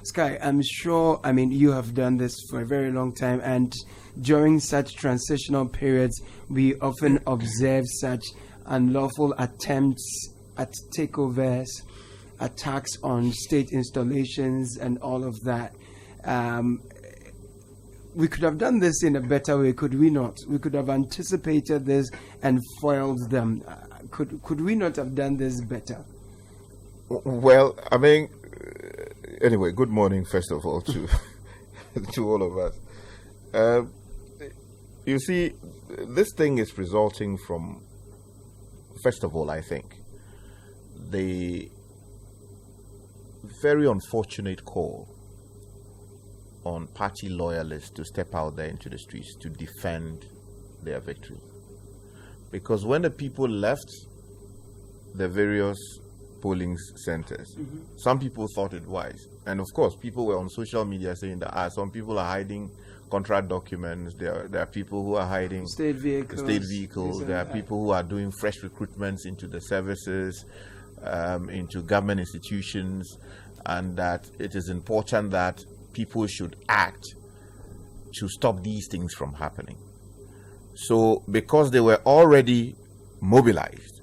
Sky, I'm sure, you have done this for a very long time, and during such transitional periods, we often observe such unlawful attempts at takeovers, attacks on state installations, and all of that. We could have done this in a better way, could we not? We could have anticipated this and foiled them. Could we not have done this better? Well, anyway, good morning, first of all, to to all of us. You see, this thing is resulting from, first of all, I think, the very unfortunate call on party loyalists to step out there into the streets to defend their victory. Because when the people left the various polling centers, some people thought it wise. And of course, people were on social media saying that some people are hiding contract documents, there are people who are hiding state vehicles, there are people who are doing fresh recruitments into the services, into government institutions, and that it is important that people should act to stop these things from happening. So because they were already mobilized,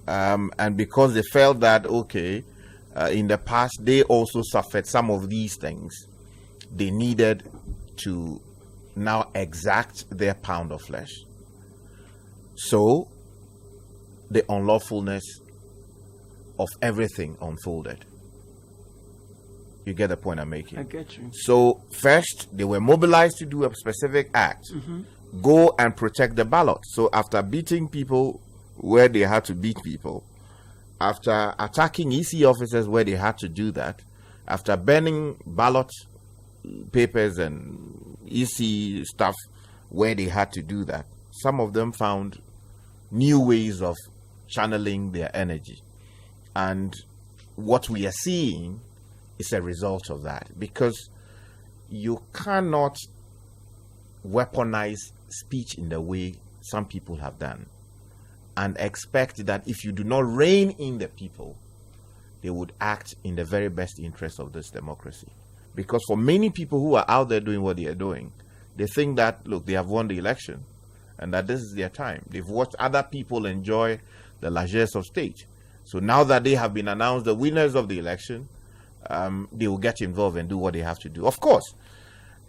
and because they felt that, in the past they also suffered some of these things, they needed to now exact their pound of flesh. So the unlawfulness of everything unfolded. You get the point I'm making? I get you. So first, they were mobilized to do a specific act. Go and protect the ballot. So after beating people where they had to beat people, after attacking EC officers where they had to do that, after burning ballot papers and EC stuff where they had to do that, some of them found new ways of channeling their energy. And what we are seeing is a result of that, because you cannot weaponize speech in the way some people have done and expect that if you do not rein in the people, they would act in the very best interest of this democracy. Because for many people who are out there doing what they are doing, they think that, look, they have won the election and that this is their time. They've watched other people enjoy the largesse of state. So now that they have been announced the winners of the election, they will get involved and do what they have to do. Of course,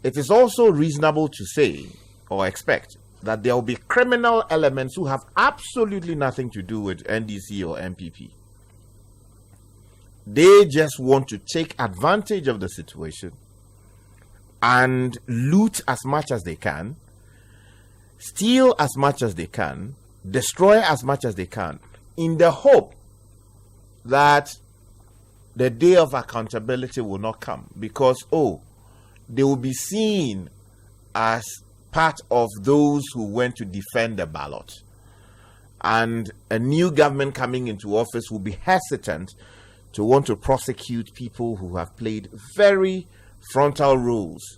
it is also reasonable to say or expect that there will be criminal elements who have absolutely nothing to do with NDC or MPP. They just want to take advantage of the situation and loot as much as they can, steal as much as they can, destroy as much as they can, in the hope that the day of accountability will not come, because, they will be seen as part of those who went to defend the ballot. And a new government coming into office will be hesitant to want to prosecute people who have played very frontal roles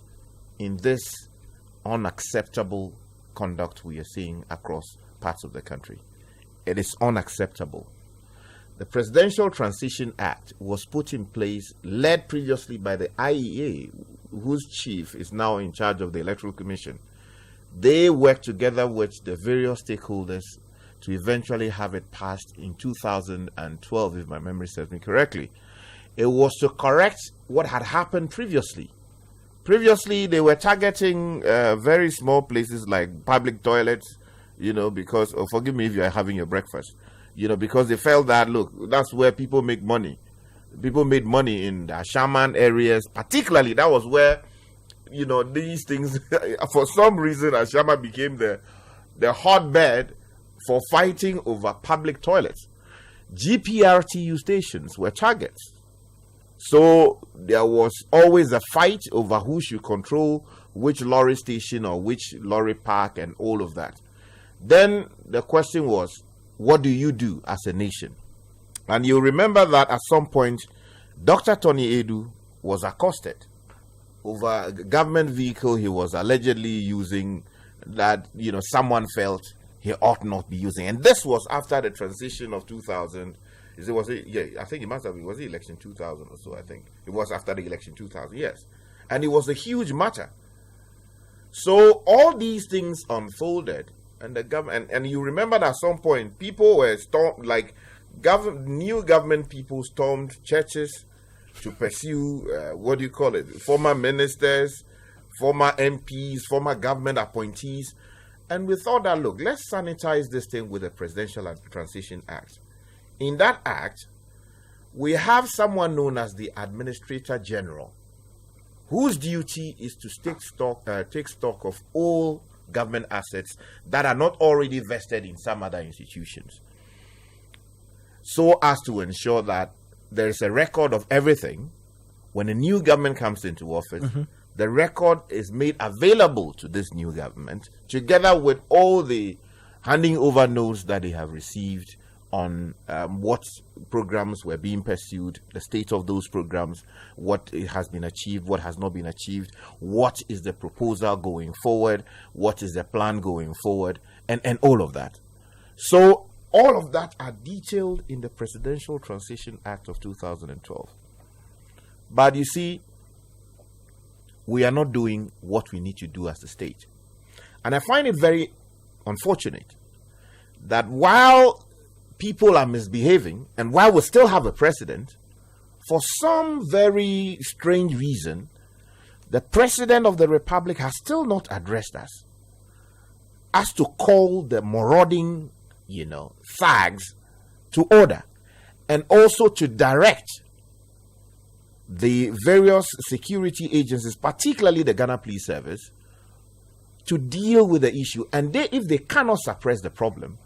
in this unacceptable conduct we are seeing across parts of the country. It is unacceptable. The Presidential Transition Act was put in place, led previously by the IEA, whose chief is now in charge of the Electoral Commission. They worked together with the various stakeholders to eventually have it passed in 2012, if my memory serves me correctly. It was to correct what had happened previously. Previously, they were targeting very small places like public toilets, because, forgive me if you are having your breakfast, because they felt that, look, that's where people make money. People made money in the Shaman areas, particularly. That was where, these things, for some reason, Ashama became the hotbed for fighting over public toilets. GPRTU stations were targets. So there was always a fight over who should control which lorry station or which lorry park and all of that. Then the question was, what do you do as a nation? And you remember that at some point, Dr. Tony Edu was accosted over a government vehicle he was allegedly using that, someone felt he ought not be using. And this was after the transition of 2000 Was it? Yeah, I think it must have been. Was it election 2000 or so? I think it was after the election 2000. Yes, and it was a huge matter. So all these things unfolded, and the government, and you remember that at some point people were new government people stormed churches to pursue former ministers, former MPs, former government appointees. And we thought that, look, let's sanitize this thing with the Presidential Transition Act. In that act, we have someone known as the Administrator General, whose duty is to take stock of all government assets that are not already vested in some other institutions, so as to ensure that there is a record of everything. When a new government comes into office, the record is made available to this new government, together with all the handing over notes that they have received on what programs were being pursued, the state of those programs, what has been achieved, what has not been achieved, what is the proposal going forward, what is the plan going forward, and all of that. So all of that are detailed in the Presidential Transition Act of 2012. But you see, we are not doing what we need to do as a state. And I find it very unfortunate that while people are misbehaving and while we still have a president, for some very strange reason, the President of the Republic has still not addressed us as to call the marauding, thugs to order, and also to direct the various security agencies, particularly the Ghana Police Service, to deal with the issue. And if they cannot suppress the problem,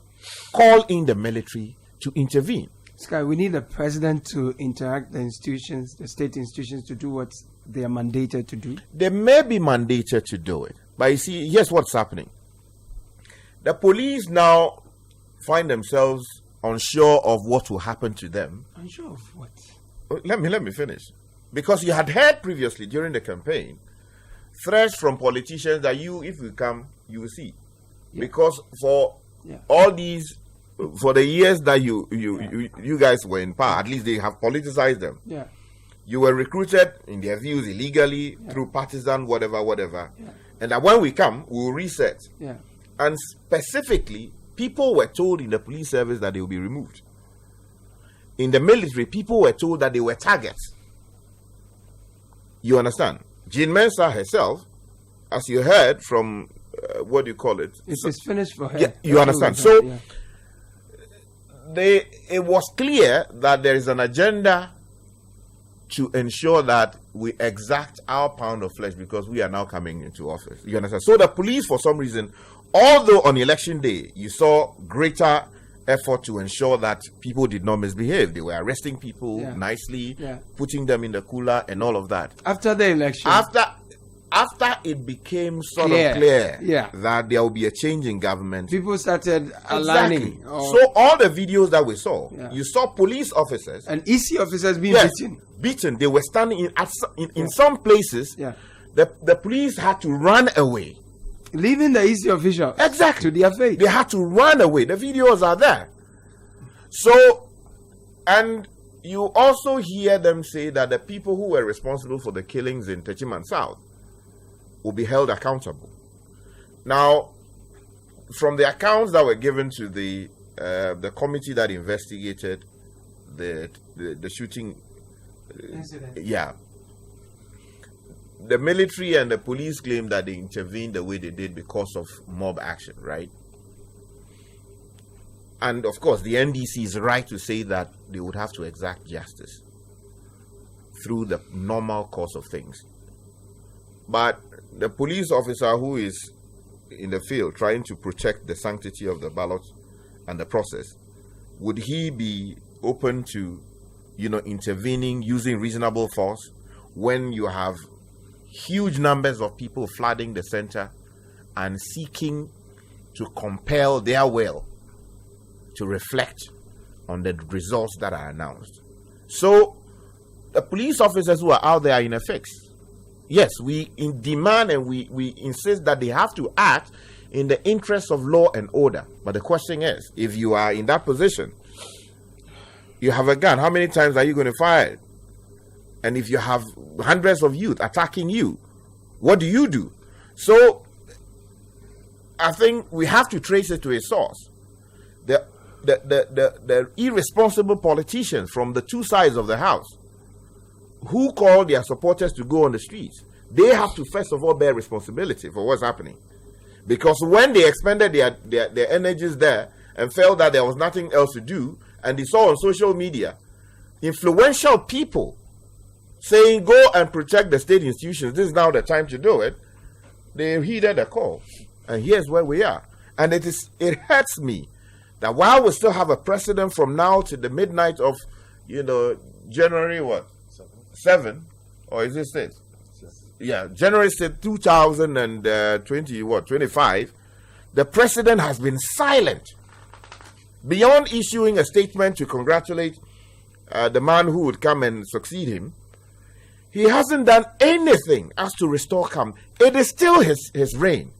call in the military to intervene. Sky, we need the president to interact the institutions, the state institutions, to do what they are mandated to do. They may be mandated to do it. But you see, here's what's happening. The police now find themselves unsure of what will happen to them. Unsure of what? Let me finish. Because you had heard previously during the campaign threats from politicians that if you come, you will see. Yeah. Because for all these, for the years that you guys were in power, at least they have politicized them. Yeah. You were recruited, in their views, illegally, through partisan whatever. Yeah. And that when we come, we will reset. Yeah. And specifically, people were told in the police service that they will be removed. In the military, people were told that they were targets. You understand? Jean Mensa herself, as you heard from, It's finished for her. Yeah, you understand? So, it was clear that there is an agenda to ensure that we exact our pound of flesh because we are now coming into office. You understand? So the police, for some reason, although on election day, you saw greater effort to ensure that people did not misbehave. They were arresting people nicely, putting them in the cooler and all of that. After the election. After it became sort of clear that there will be a change in government, people started aligning. Exactly. So all the videos that we saw, you saw police officers and EC officers being beaten. They were standing in some places. Yeah. The police had to run away, leaving the EC officials to their fate. They had to run away. The videos are there. So, and you also hear them say that the people who were responsible for the killings in Techiman South will be held accountable. Now, from the accounts that were given to the committee that investigated the shooting incident, the military and the police claim that they intervened the way they did because of mob action, right? And of course, the NDC is right to say that they would have to exact justice through the normal course of things. But the police officer who is in the field trying to protect the sanctity of the ballot and the process, would he be open to, intervening using reasonable force when you have huge numbers of people flooding the center and seeking to compel their will to reflect on the results that are announced? So the police officers who are out there are in a fix. Yes, we demand and we insist that they have to act in the interest of law and order. But the question is, if you are in that position, You have a gun. How many times are you going to fire it? And if you have hundreds of youth attacking you, what do you do? So I think we have to trace it to a source. The irresponsible politicians from the two sides of the house who call their supporters to go on the streets, they have to first of all bear responsibility for what's happening. Because when they expended their energies there and felt that there was nothing else to do, and they saw on social media influential people saying go and protect the state institutions, this is now the time to do it, they heeded the call. And here's where we are. And it hurts me that while we still have a precedent from now to the midnight of, January what? 7? Or is it 6? Yeah, January 6, 2025, the president has been silent. Beyond issuing a statement to congratulate the man who would come and succeed him, he hasn't done anything as to restore calm. It is still his reign.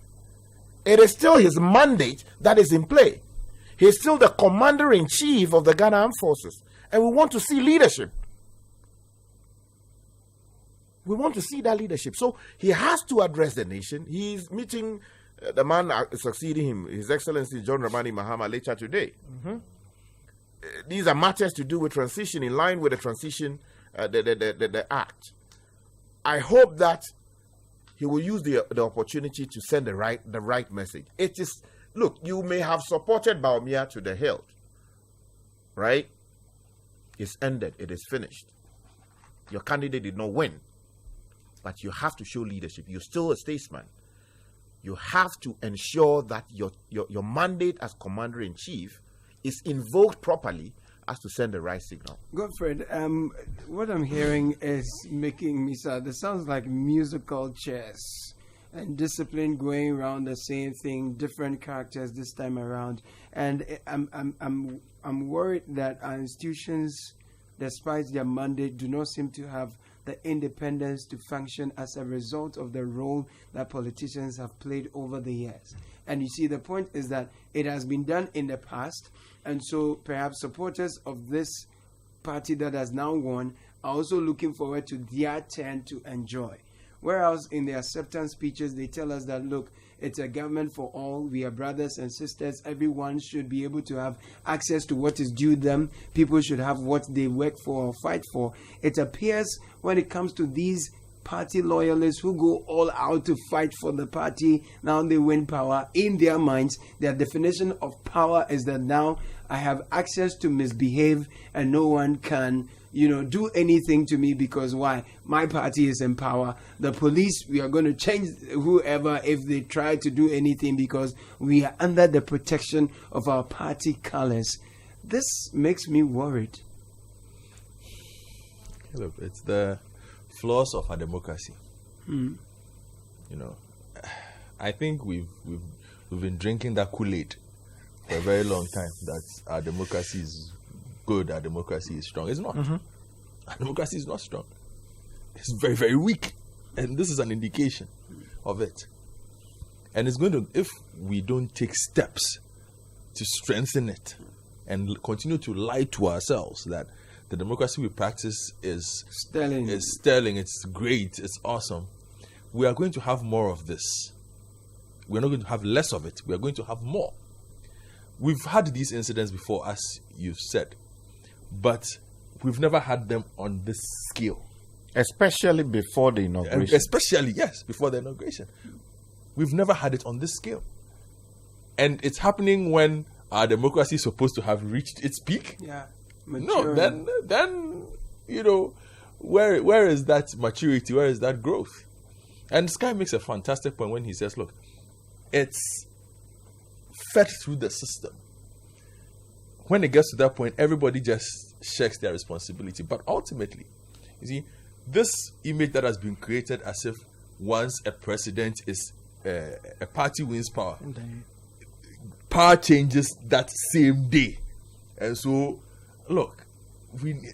It is still his mandate that is in play. He is still the commander-in-chief of the Ghana Armed Forces. And we want to see leadership. We want to see that leadership. So he has to address the nation. He is meeting the man succeeding him, His Excellency John Dramani Mahama, later today. Mm-hmm. These are matters to do with transition, in line with the transition, the act. I hope that he will use the opportunity to send the right message. It is, look, you may have supported Baumia to the hilt, right? It's ended. It is finished. Your candidate did not win. But you have to show leadership. You're still a statesman. You have to ensure that your mandate as commander-in-chief is invoked properly as to send the right signal. Godfred, what I'm hearing is making me sad. It sounds like musical chairs and discipline going around the same thing, different characters this time around. And I'm worried that our institutions, despite their mandate, do not seem to have the independence to function as a result of the role that politicians have played over the years. And you see, the point is that it has been done in the past, and so perhaps supporters of this party that has now won are also looking forward to their turn to enjoy. Whereas in the acceptance speeches, they tell us that, look, it's a government for all. We are brothers and sisters. Everyone should be able to have access to what is due them. People should have what they work for or fight for. It appears when it comes to these party loyalists who go all out to fight for the party, now they win power. In their minds, their definition of power is that now I have access to misbehave and no one can do anything to me, because why? My party is in power. The police, we are going to change whoever if they try to do anything, because we are under the protection of our party colors. This makes me worried. Look, it's the flaws of our democracy. I think we've been drinking that Kool-Aid for a very long time, that our democracy is good, our democracy is strong. It's not. Our democracy is not strong. It's very, very weak. And this is an indication of it. And it's going to, if we don't take steps to strengthen it and continue to lie to ourselves that the democracy we practice is sterling, it's great, it's awesome, we are going to have more of this. We're not going to have less of it. We are going to have more. We've had these incidents before, as you've said, but we've never had them on this scale. Especially before the inauguration. Especially, yes, before the inauguration. We've never had it on this scale. And it's happening when our democracy is supposed to have reached its peak. Yeah. No, then where is that maturity? Where is that growth? And Sky makes a fantastic point when he says, look, it's fed through the system. When it gets to that point, everybody just shirks their responsibility. But ultimately, you see, this image that has been created as if once a president is a party wins power, power changes that same day. And so, look,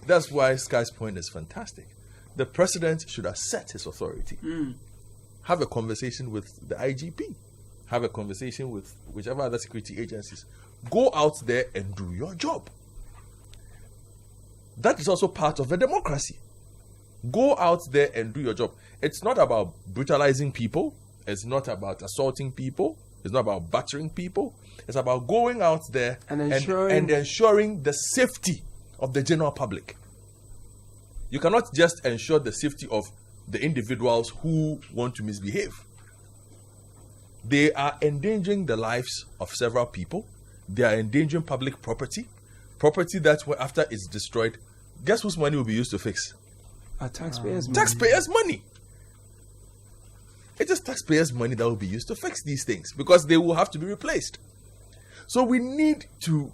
that's why Sky's point is fantastic. The president should assert his authority. Have a conversation with the IGP. Have a conversation with whichever other security agencies. Go out there and do your job. That is also part of a democracy. Go out there and do your job. It's not about brutalizing people. It's not about assaulting people. It's not about battering people. It's about going out there and ensuring the safety of the general public. You cannot just ensure the safety of the individuals who want to misbehave. They are endangering the lives of several people. They are endangering public property. Property that after it's destroyed, guess whose money will be used to fix? Taxpayers' money. Taxpayers' money. It is taxpayers' money that will be used to fix these things because they will have to be replaced. So we need to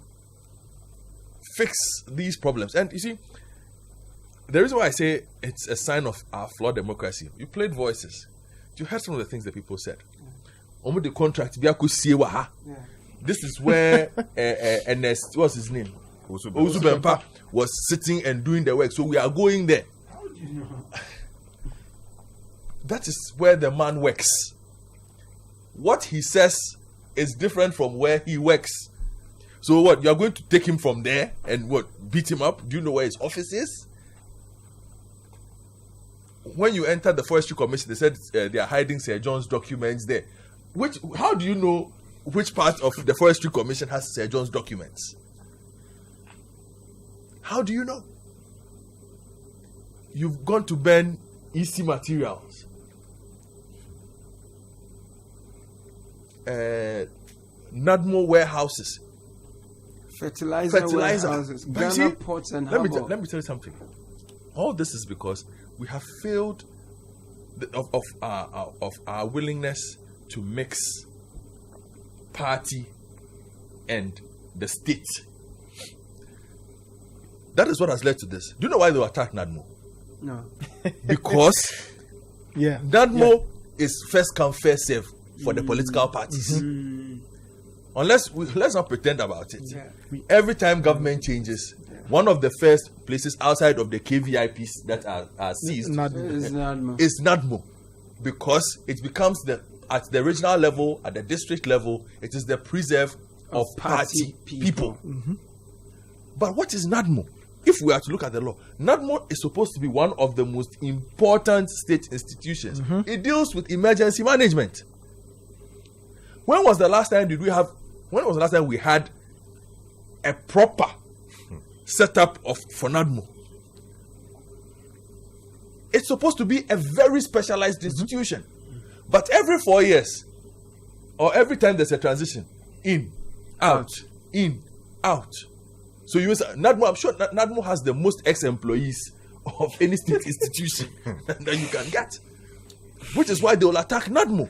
fix these problems. And you see, the reason why I say it's a sign of our flawed democracy, you played voices. You heard some of the things that people said. The contract, this is where Ernest, what's his name? Osubempa was sitting and doing the work. So we are going there. How do you know? That is where the man works. What he says is different from where he works. So what? You are going to take him from there and what? Beat him up? Do you know where his office is? When you enter the Forestry Commission, they said they are hiding Sir John's documents there. How do you know which part of the Forestry Commission has Sir John's documents? How do you know? You've gone to burn EC materials. NADMO warehouses. Fertilizer. Warehouses. Ghana ports and let me tell you something. All this is because we have failed of our willingness to mix party and the state. That is what has led to this. Do you know why they attacked NADMO? No. Because NADMO is first come, first serve for the political parties. Let's not pretend about it. Yeah. Every time government changes, one of the first places outside of the KVIPs that are seized is NADMO. Because it becomes at the regional level, at the district level, it is the preserve of party people. But what is NADMO? If we are to look at the law, NADMO is supposed to be one of the most important state institutions. It deals with emergency management. When was the last time we had a proper setup for NADMO? It's supposed to be a very specialized institution. But every 4 years, or every time there's a transition, in, out. So you say NADMO, I'm sure NADMO has the most ex-employees of any state institution that you can get. Which is why they will attack NADMO.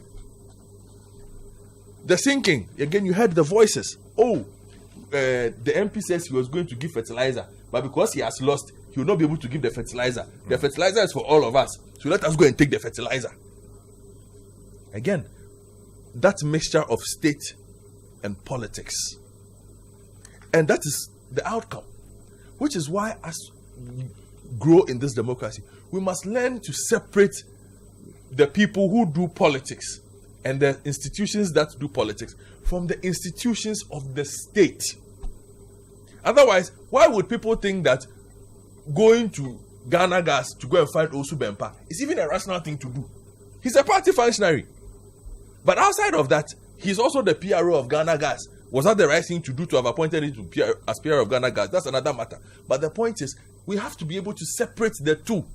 The thinking, again, you heard the voices. The MP says he was going to give fertilizer, but because he has lost, he will not be able to give the fertilizer. The fertilizer is for all of us, so let us go and take the fertilizer. Again, that mixture of state and politics. And that is the outcome. Which is why, as we grow in this democracy, we must learn to separate the people who do politics and the institutions that do politics from the institutions of the state. Otherwise, why would people think that going to Ghana Gas to go and find Osubempa is even a rational thing to do? He's a party functionary. But outside of that, he's also the PRO of Ghana Gas. Was that the right thing to do to have appointed him as PRO of Ghana Gas? That's another matter. But the point is, we have to be able to separate the two.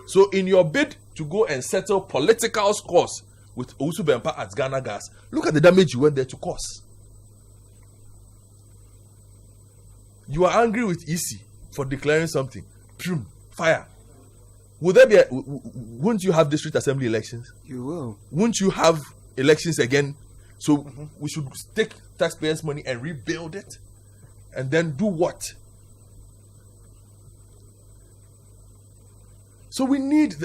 So in your bid to go and settle political scores with Osubempa at Ghana Gas, look at the damage you went there to cause. You are angry with EC for declaring something. Fire. Won't you have district assembly elections? You will. Won't you have elections again? So we should take taxpayers' money and rebuild it, and then do what? So we need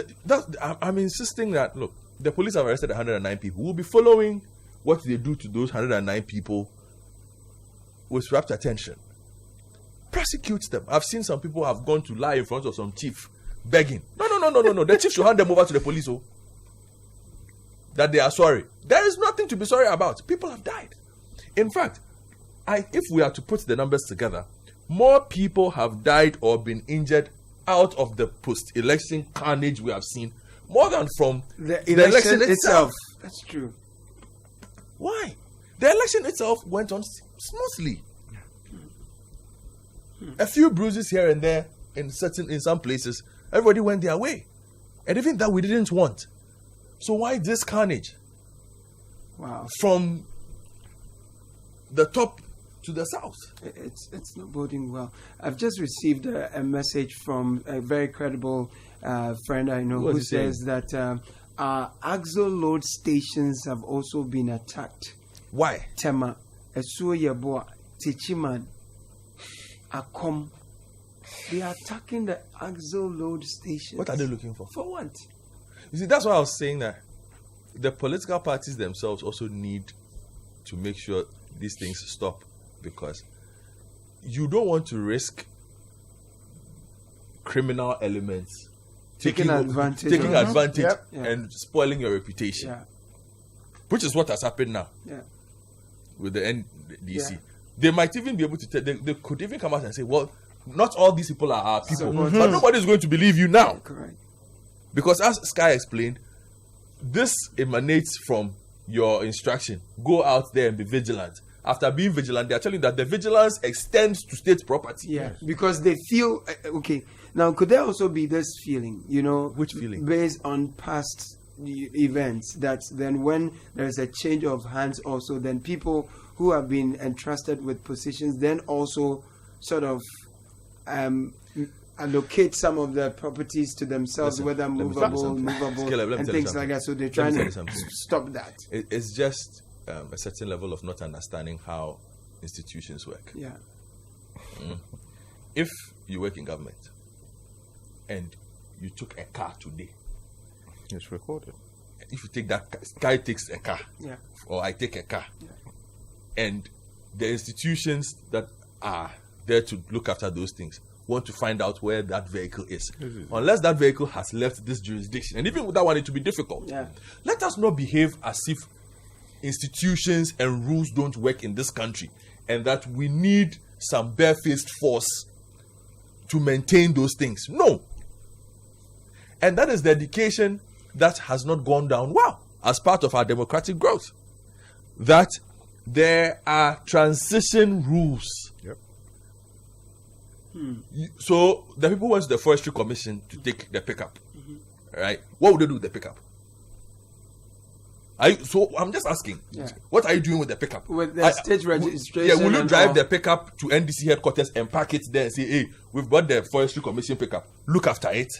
I'm insisting that, look, the police have arrested 109 people. We'll be following what they do to those 109 people with rapt attention. Prosecute them. I've seen some people have gone to lie in front of some chief begging. No. The chief should hand them over to the police. That they are sorry. There is nothing to be sorry about. People have died. In fact, if we are to put the numbers together, more people have died or been injured out of the post-election carnage we have seen, more than from the election itself. That's true. Why? The election itself went on smoothly. A few bruises here and there in some places. Everybody went their way. And even that we didn't want. So why this carnage? Wow. From the top to the south. It's not boding well. I've just received a message from a very credible friend I know who says that our axle load stations have also been attacked. Why? Tema, Esuoyeboa, Tichiman, Akom. They are attacking the axle load stations. What are they looking for? For what? You see, that's why I was saying that the political parties themselves also need to make sure these things stop, because you don't want to risk criminal elements taking advantage yep. and spoiling your reputation, which is what has happened now with the NDC. They might even be able to they could even come out and say, well, not all these people are our people, but nobody is going to believe you now. Correct. Because as Sky explained, this emanates from your instruction. Go out there and be vigilant. After being vigilant, they are telling you that the vigilance extends to state property. Yeah, because they feel, okay. Now, could there also be this feeling, Which feeling? Based on past events, that then when there's a change of hands also, then people who have been entrusted with positions then also sort of allocate some of the properties to themselves, whether movable, and things like that. So they're trying to stop that. It's just a certain level of not understanding how institutions work. Yeah. If you work in government and you took a car today, it's recorded. If you take that, Sky takes a car, or I take a car, and the institutions that are there to look after those things want to find out where that vehicle is. Unless that vehicle has left this jurisdiction, and even with that one, it will be difficult. Let us not behave as if institutions and rules don't work in this country, and that we need some barefaced force to maintain those things. No. And that is the dedication that has not gone down well as part of our democratic growth. That there are transition rules. Yep. So the people went to the Forestry Commission to take the pickup. Right? What would they do with the pickup? So I'm just asking, what are you doing with the pickup? With the state registration. Will you drive the pickup to NDC headquarters and park it there and say, hey, we've got the Forestry Commission pickup, look after it?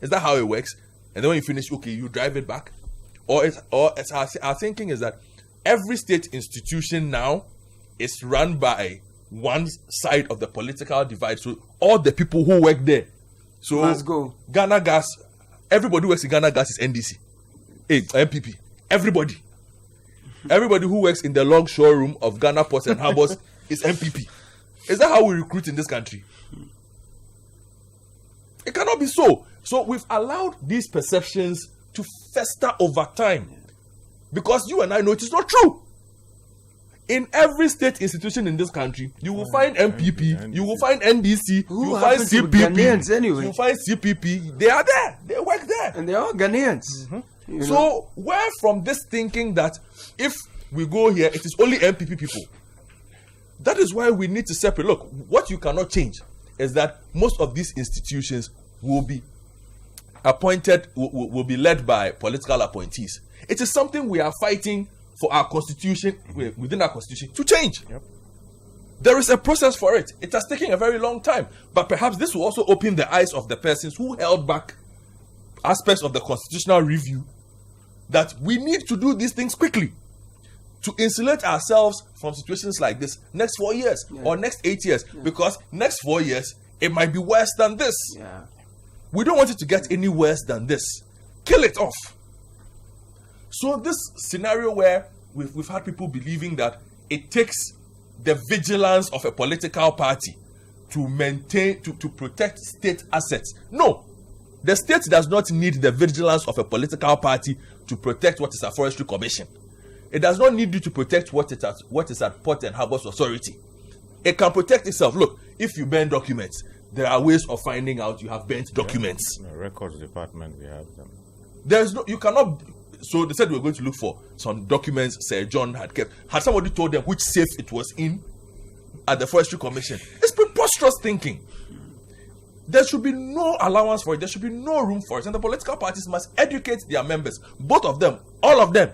Is that how it works? And then when you finish, okay, you drive it back? Or our thinking is that every state institution now is run by one side of the political divide. So all the people who work there, so must go. Ghana Gas, everybody who works in Ghana Gas is NDC, MPP. Everybody who works in the longshore room of Ghana Ports and Harbors is MPP. Is that how we recruit in this country? It cannot be so. So we've allowed these perceptions to fester over time, because you and I know it is not true. In every state institution in this country, you will find MPP, you will find NDC, you will find CPP, anyway. you will find CPP. They are there. They work there. And they are Ghanaians. So where from this thinking that if we go here, it is only MPP people? That is why we need to separate. Look, what you cannot change is that most of these institutions will be appointed, will be led by political appointees. It is something we are fighting for our constitution, within our constitution, to change. Yep. There is a process for it. It has taken a very long time. But perhaps this will also open the eyes of the persons who held back aspects of the constitutional review, that we need to do these things quickly to insulate ourselves from situations like this next 4 years or next 8 years, because next 4 years it might be worse than this. We don't want it to get any worse than this. Kill it off. So this scenario where we've had people believing that it takes the vigilance of a political party to maintain, to protect state assets. No. The state does not need the vigilance of a political party to protect what is a Forestry Commission. It does not need you to protect what is at Port and Harbors Authority. It can protect itself. Look, if you burn documents, there are ways of finding out you have burnt documents. The records department, we have them. There's no, you cannot. So they said we were going to look for some documents Sir John had kept. Had somebody told them which safe it was in at the Forestry Commission? It's preposterous thinking. There should be no allowance for it. There should be no room for it. And the political parties must educate their members. Both of them, all of them,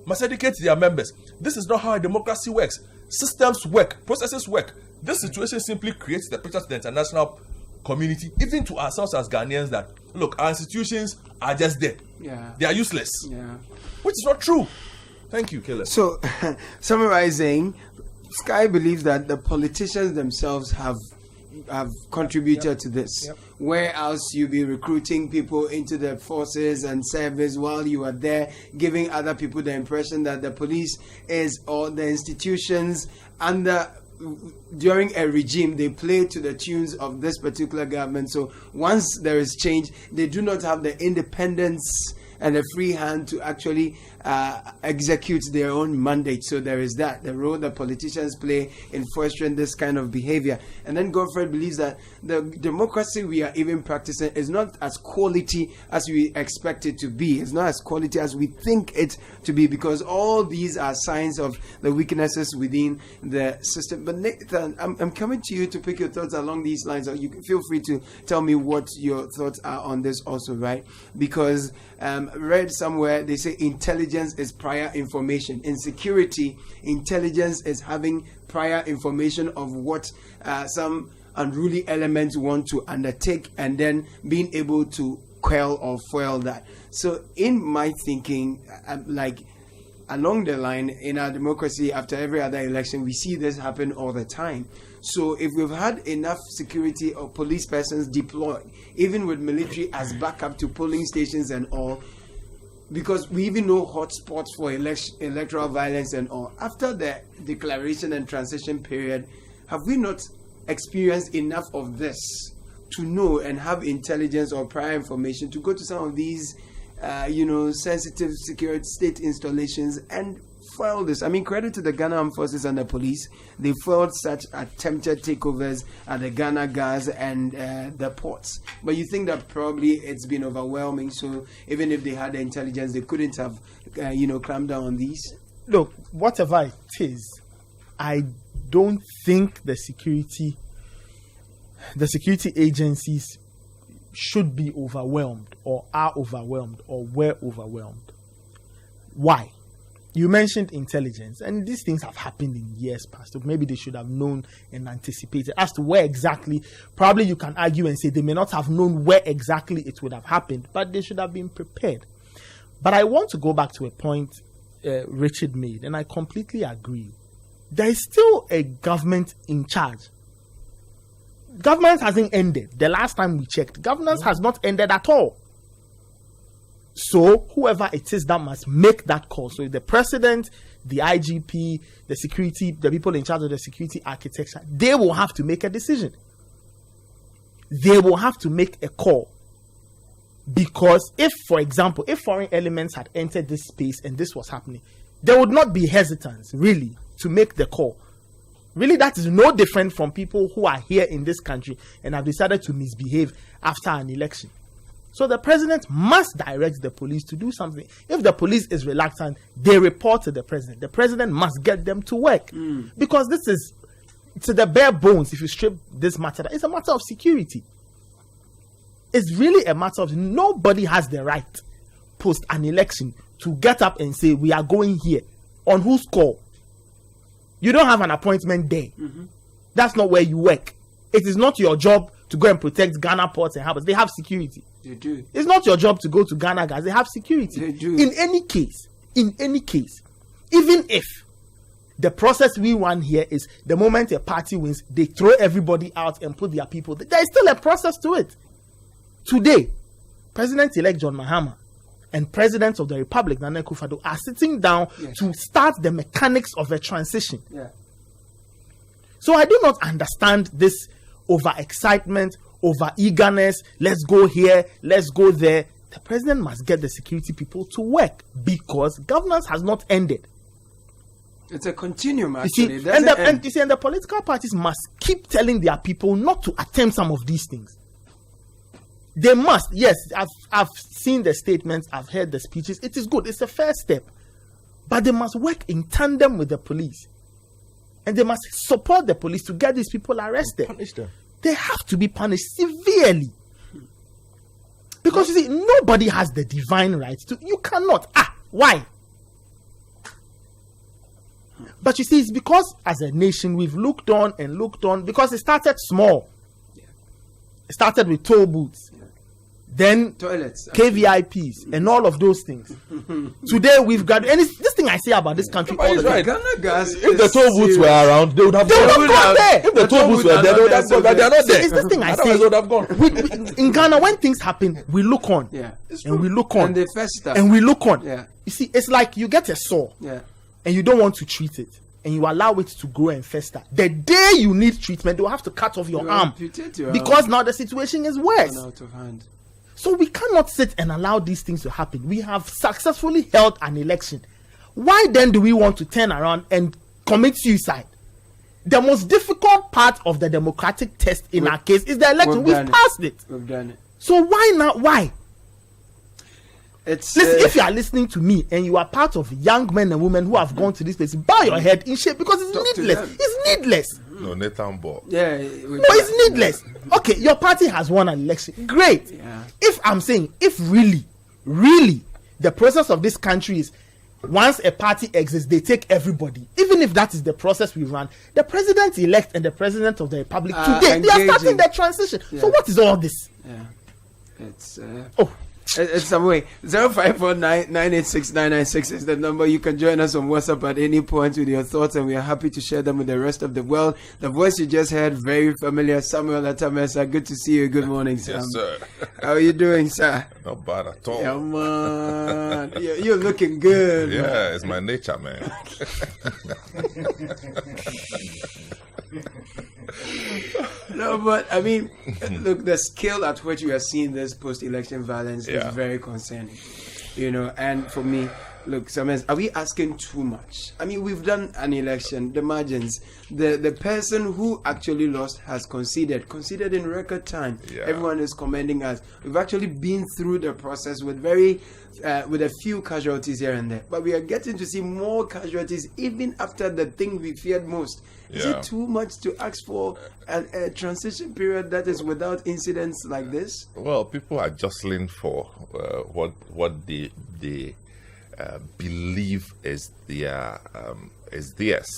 must educate their members. This is not how a democracy works. Systems work, processes work. This situation simply creates the picture to the international community, even to ourselves as Ghanaians, that look, our institutions are just there. Yeah. They are useless. Yeah. Which is not true. Thank you, Caleb. So, summarizing, Sky believes that the politicians themselves have contributed to this. Where else you be recruiting people into the forces and service while you are there, giving other people the impression that the police is, or the institutions under during a regime, they play to the tunes of this particular government. So once there is change, they do not have the independence and a free hand to actually execute their own mandate. So there is that, the role that politicians play in fostering this kind of behavior. And then Godfred believes that the democracy we are even practicing is not as quality as we expect it to be. It's not as quality as we think it to be, because all these are signs of the weaknesses within the system. But Nathan, I'm coming to you to pick your thoughts along these lines. You can feel free to tell me what your thoughts are on this also, right? Because read somewhere they say intelligence is prior information. In security, intelligence is having prior information of what some unruly elements want to undertake, and then being able to quell or foil that. So in my thinking, like along the line in our democracy, after every other election, we see this happen all the time. So if we've had enough security or police persons deployed, even with military as backup to polling stations and all, because we even know hotspots for electoral violence and all, after the declaration and transition period, have we not experienced enough of this to know and have intelligence or prior information to go to some of these sensitive security state installations and foil this? I mean, credit to the Ghana Armed Forces and the police. They foiled such attempted takeovers at the Ghana Gas and the ports. But you think that probably it's been overwhelming, so even if they had the intelligence, they couldn't have, clamped down on these? Look, whatever it is, I don't think the security agencies should be overwhelmed or are overwhelmed or were overwhelmed. Why? You mentioned intelligence, and these things have happened in years past. Maybe they should have known and anticipated as to where exactly. Probably you can argue and say they may not have known where exactly it would have happened, but they should have been prepared. But I want to go back to a point Richard made, and I completely agree. There is still a government in charge. Government hasn't ended. The last time we checked, governance has not ended at all. So whoever it is that must make that call, so the president, the IGP, the security, the people in charge of the security architecture, they will have to make a decision. They will have to make a call. Because if, for example, if foreign elements had entered this space and this was happening, there would not be hesitance, really, to make the call. Really, that is no different from people who are here in this country and have decided to misbehave after an election. So the president must direct the police to do something. If the police is reluctant, they report to the president. The president must get them to work. Because this is, to the bare bones, if you strip this matter, it's a matter of security. It's really a matter of, nobody has the right, post an election, to get up and say, we are going here. On whose call? You don't have an appointment there. That's not where you work. It is not your job to go and protect Ghana ports and harbors. They have security. They do. It's not your job to go to Ghana Gas. They have security. They do. In any case, even if the process we want here is the moment a party wins, they throw everybody out and put their people there. There is still a process to it. Today, President-elect John Mahama and President of the Republic, Nana Akufo-Addo, are sitting down to start the mechanics of a transition. Yeah. So I do not understand this over-excitement, over-eagerness, let's go here, let's go there. The president must get the security people to work because governance has not ended. It's a continuum, You actually. see, It doesn't end. and you see, and the political parties must keep telling their people not to attempt some of these things. They must. Yes, I've seen the statements, I've heard the speeches. It is good. It's a fair step, but they must work in tandem with the police, and they must support the police to get these people arrested. Punish them. They have to be punished severely, because you see, nobody has the divine right to. You cannot. Why? But you see, it's because as a nation we've looked on and looked on, because it started small. It started with toll booths, then Toilets. KVIPs, and all of those things. Today we've got, and this thing I say about this country all He's the time. right. Ghana gas If the is toll booths were serious. around, they would have They would gone. have gone there. If the toll booths were there, they would have gone. But they are not See, there. it's this thing I Otherwise, say. they would have gone. In Ghana, when things happen, we look on. Yeah. And we look on. And they fester. And we look on. Yeah. You see, it's like you get a sore. Yeah. And you don't want to treat it, and you allow it to grow and fester. The day you need treatment, they'll have to cut off your You arm, amputate your because arm. now the situation is worse. Gone out of hand. So we cannot sit and allow these things to happen. We have successfully held an election. Why then do we want to turn around and commit suicide? The most difficult part of the democratic test in our case is the election. We've done passed it. We've done it. So why not? Why? It's Listen, if you are listening to me and you are part of young men and women who have gone to this place, bow your head in shape, because it's Talk to needless. them. It's needless. No, Nathan Ball. yeah. No, it's needless. Okay, your party has won an election. Great. Yeah. If I'm saying, if really, the process of this country is once a party exists, they take everybody. Even if that is the process we run, the president-elect and the president of the republic today, they are starting engaging. the transition. So Yeah. what is all this? Yeah. It's Oh, it's some way. 0549-986-996 is the number. You can join us on WhatsApp at any point with your thoughts, and we are happy to share them with the rest of the world. The voice you just heard, very familiar, Samuel Atamesa. Good to see you. Good morning, Sam. Yes, sir. How are you doing, sir? Not bad at all. Yeah, man. You're looking good. man. Yeah, it's my nature, man. No, but I mean, look, the scale at which we are seeing this post-election violence Yeah. is very concerning. You know, and for me, look, sometimes are we asking too much? I mean, we've done an election, the margins. The person who actually lost has conceded in record time. Yeah. Everyone is commending us. We've actually been through the process with with a few casualties here and there, but we are getting to see more casualties even after the thing we feared most. Is Yeah. it too much to ask for a transition period that is without incidents like this? Well, people are jostling for what they believe is their is theirs.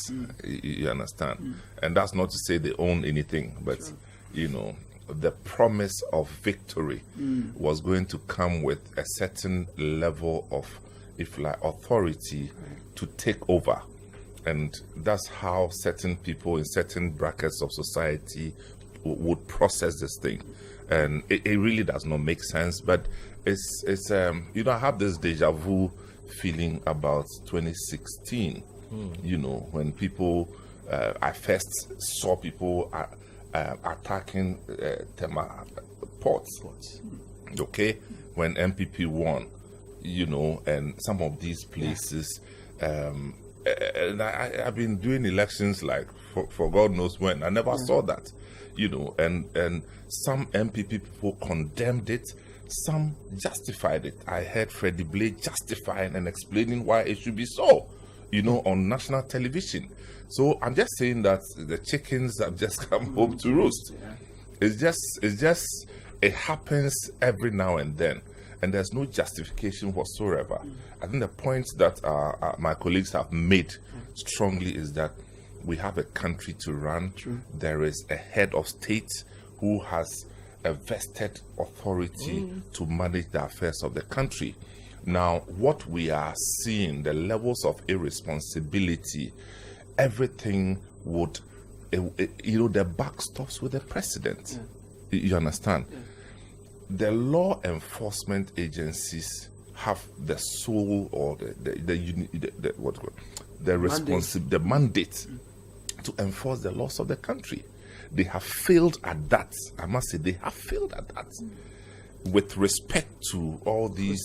You understand? And that's not to say they own anything, but you know, the promise of victory was going to come with a certain level of, if like, authority to take over. And that's how certain people in certain brackets of society would process this thing. And it really does not make sense. But it's you know, I have this deja vu feeling about 2016. You know, when people, I first saw people attacking Tema ports. Okay, when MPP won, you know, and some of these places. And I've been doing elections like for God knows when. I never saw that, you know, and some MPP people condemned it, some justified it. I heard Freddie Blade justifying and explaining why it should be so, you know, on national television. So I'm just saying that the chickens have just come home to roost. It's just it happens every now and then. And there's no justification whatsoever. I think the point that my colleagues have made strongly is that we have a country to run. There is a head of state who has a vested authority to manage the affairs of the country. Now, what we are seeing, the levels of irresponsibility, everything would, you know, the buck stops with the president. You understand? The law enforcement agencies have the sole or the mandate to enforce the laws of the country. They have failed at that. I must say they have failed at that. With respect to all these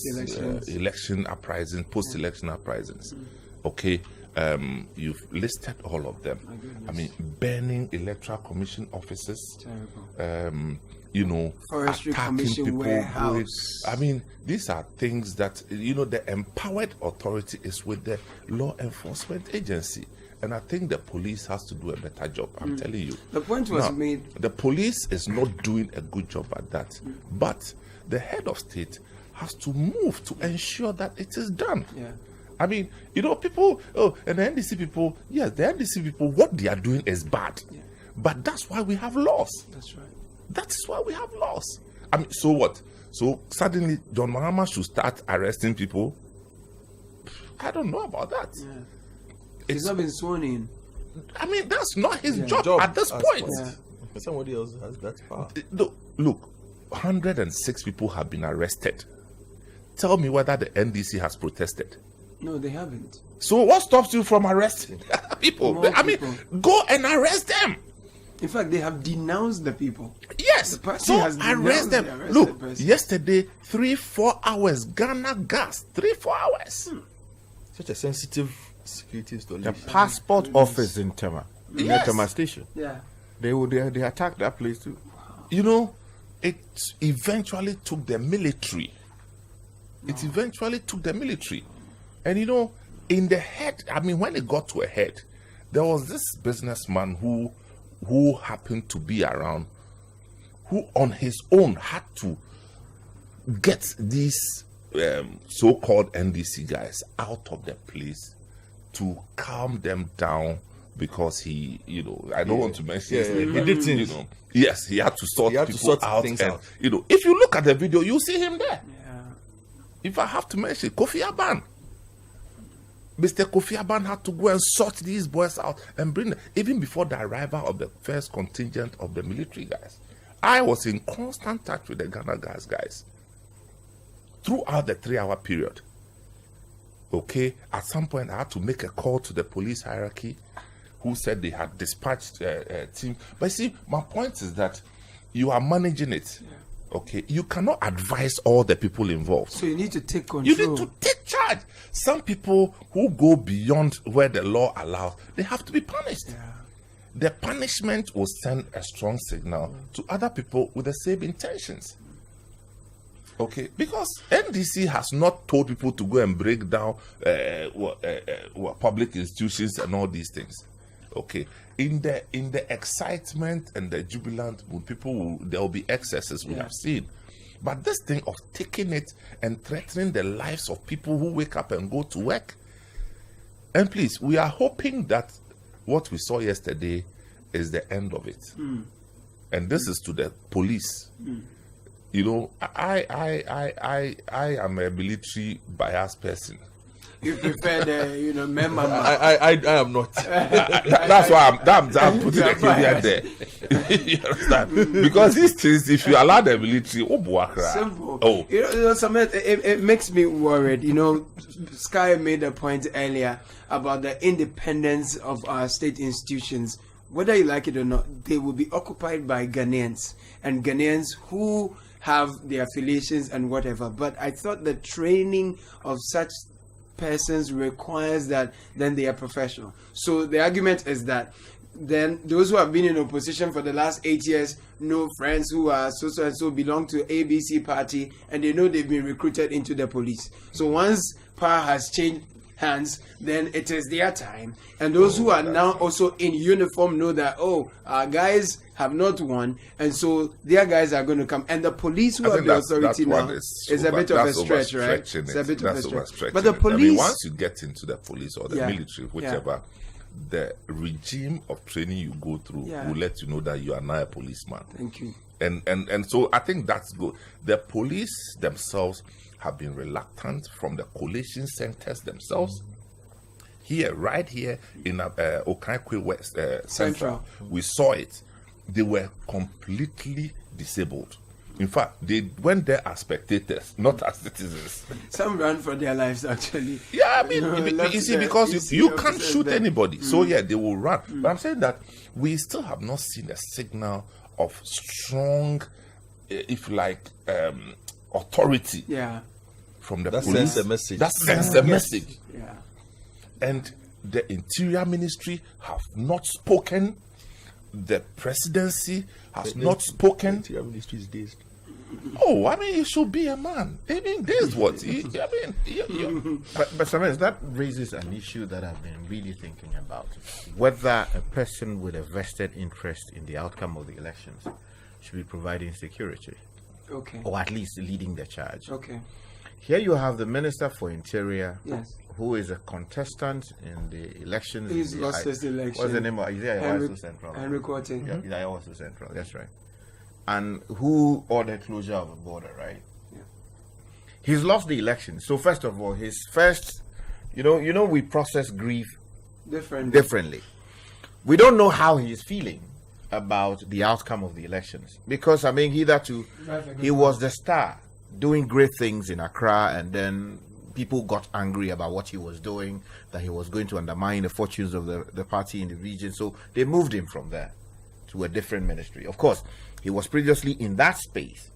election uprisings, post-election uprisings, okay, You've listed all of them. I mean, burning electoral commission offices. Terrible. attacking Forestry Commission people. warehouse. I mean, these are things that, the empowered authority is with the law enforcement agency. And I think the police has to do a better job. I'm telling you. The point was made. The police is not doing a good job at that. But the head of state has to move to ensure that it is done. Yeah. I mean, people, and the NDC people, yes, the NDC people, what they are doing is bad. Yeah. But that's why we have laws. That's right. That is why we have laws. I mean, so what? So suddenly John Mahama should start arresting people? I don't know about that. Yeah. He's not been sworn in. I mean, that's not his Yeah. job at this as point. Yeah. Somebody else has that power. Look, 106 people have been arrested. Tell me whether the NDC has protested. No, they haven't. So what stops you from arresting people? More I mean, people. go and arrest them. In fact, they have denounced the people. Yes, The party so has arrest denounced them. the arrested Look, person. yesterday, 3-4 hours, Ghana gas, 3-4 hours. Such a sensitive security The installation. passport office in Tema, in Yes. Tema Station. Yeah. They attacked that place too. It eventually took the military. It eventually took the military. And in the head, I mean, when it got to a head, there was this businessman who happened to be around, who on his own had to get these so-called NDC guys out of the place to calm them down, because he, I don't want to mention his name, he but, did things. yes, he had to sort He had to people sort out, things and out. if you look at the video, you see him there. Yeah. If I have to mention Kofi Aban, Mr. Kofi Aban had to go and sort these boys out and bring them, even before the arrival of the first contingent of the military guys. I was in constant touch with the Ghana guys throughout the 3-hour period. Okay, at some point I had to make a call to the police hierarchy, who said they had dispatched a team. But see, my point is that you are managing it. Okay, you cannot advise all the people involved. So you need to take control. You need to take charge. Some people who go beyond where the law allows, they have to be punished. Yeah. The punishment will send a strong signal to other people with the same intentions. Okay, because NDC has not told people to go and break down public institutions and all these things. Okay, in the excitement and the jubilant mood, there will be excesses we have seen. But this thing of taking it and threatening the lives of people who wake up and go to work, and please, we are hoping that what we saw yesterday is the end of it. And this is to the police. I am a military biased person. You prefer the, member. I am not. That's why I'm putting the caveat there. You understand? Because these things, if you allow the military, Simple. oh, It makes me worried. Sky made a point earlier about the independence of our state institutions. Whether you like it or not, they will be occupied by Ghanaians, and Ghanaians who have the affiliations and whatever. But I thought the training of such persons requires that then they are professional. So the argument is that then those who have been in opposition for the last 8 years know friends who are so and so belong to ABC party, and they know they've been recruited into the police. So once power has changed hands, then it is their time. And those who are now also in uniform know that, our guys have not won, and so their guys are going to come. And the police who have the authority now is a bit of a stretch, right? It's a bit of a stretch. But the police, I mean, once you get into the police or the military, whichever, the regime of training you go through will let you know that you are now a policeman. Thank you. And so I think that's good. The police themselves have been reluctant from the collation centers themselves. Right here in Okaikwe West Central, we saw it. They were completely disabled. In fact, they went there as spectators, not as citizens. Some ran for their lives, actually. Yeah, I mean, you see, because you can't shoot anybody. So, they will run. But I'm saying that we still have not seen a signal of strong, if you like, authority from the police. That sends a message. That sends a message. Yeah. And the Interior Ministry have not spoken. The presidency has not spoken. Interior Ministry is dazed. Oh, I mean, you should be a man. I mean, this is what. But sometimes that raises an issue that I've been really thinking about. Whether a person with a vested interest in the outcome of the elections should be providing security. Okay. Or at least leading the charge. Okay. Here you have the Minister for Interior, Yes. who is a contestant in the elections. He's lost his election. What's the name of Henry, Central? Henry Quarton. Yeah, Isayawasu Central, that's right. And who ordered closure of the border, right? Yeah. He's lost the election. So first of all, his first, we process grief differently. We don't know how he is feeling about the outcome of the elections. Because, I mean, hitherto, he was the star doing great things in Accra, and then people got angry about what he was doing, that he was going to undermine the fortunes of the party in the region. So they moved him from there to a different ministry. Of course, he was previously in that space.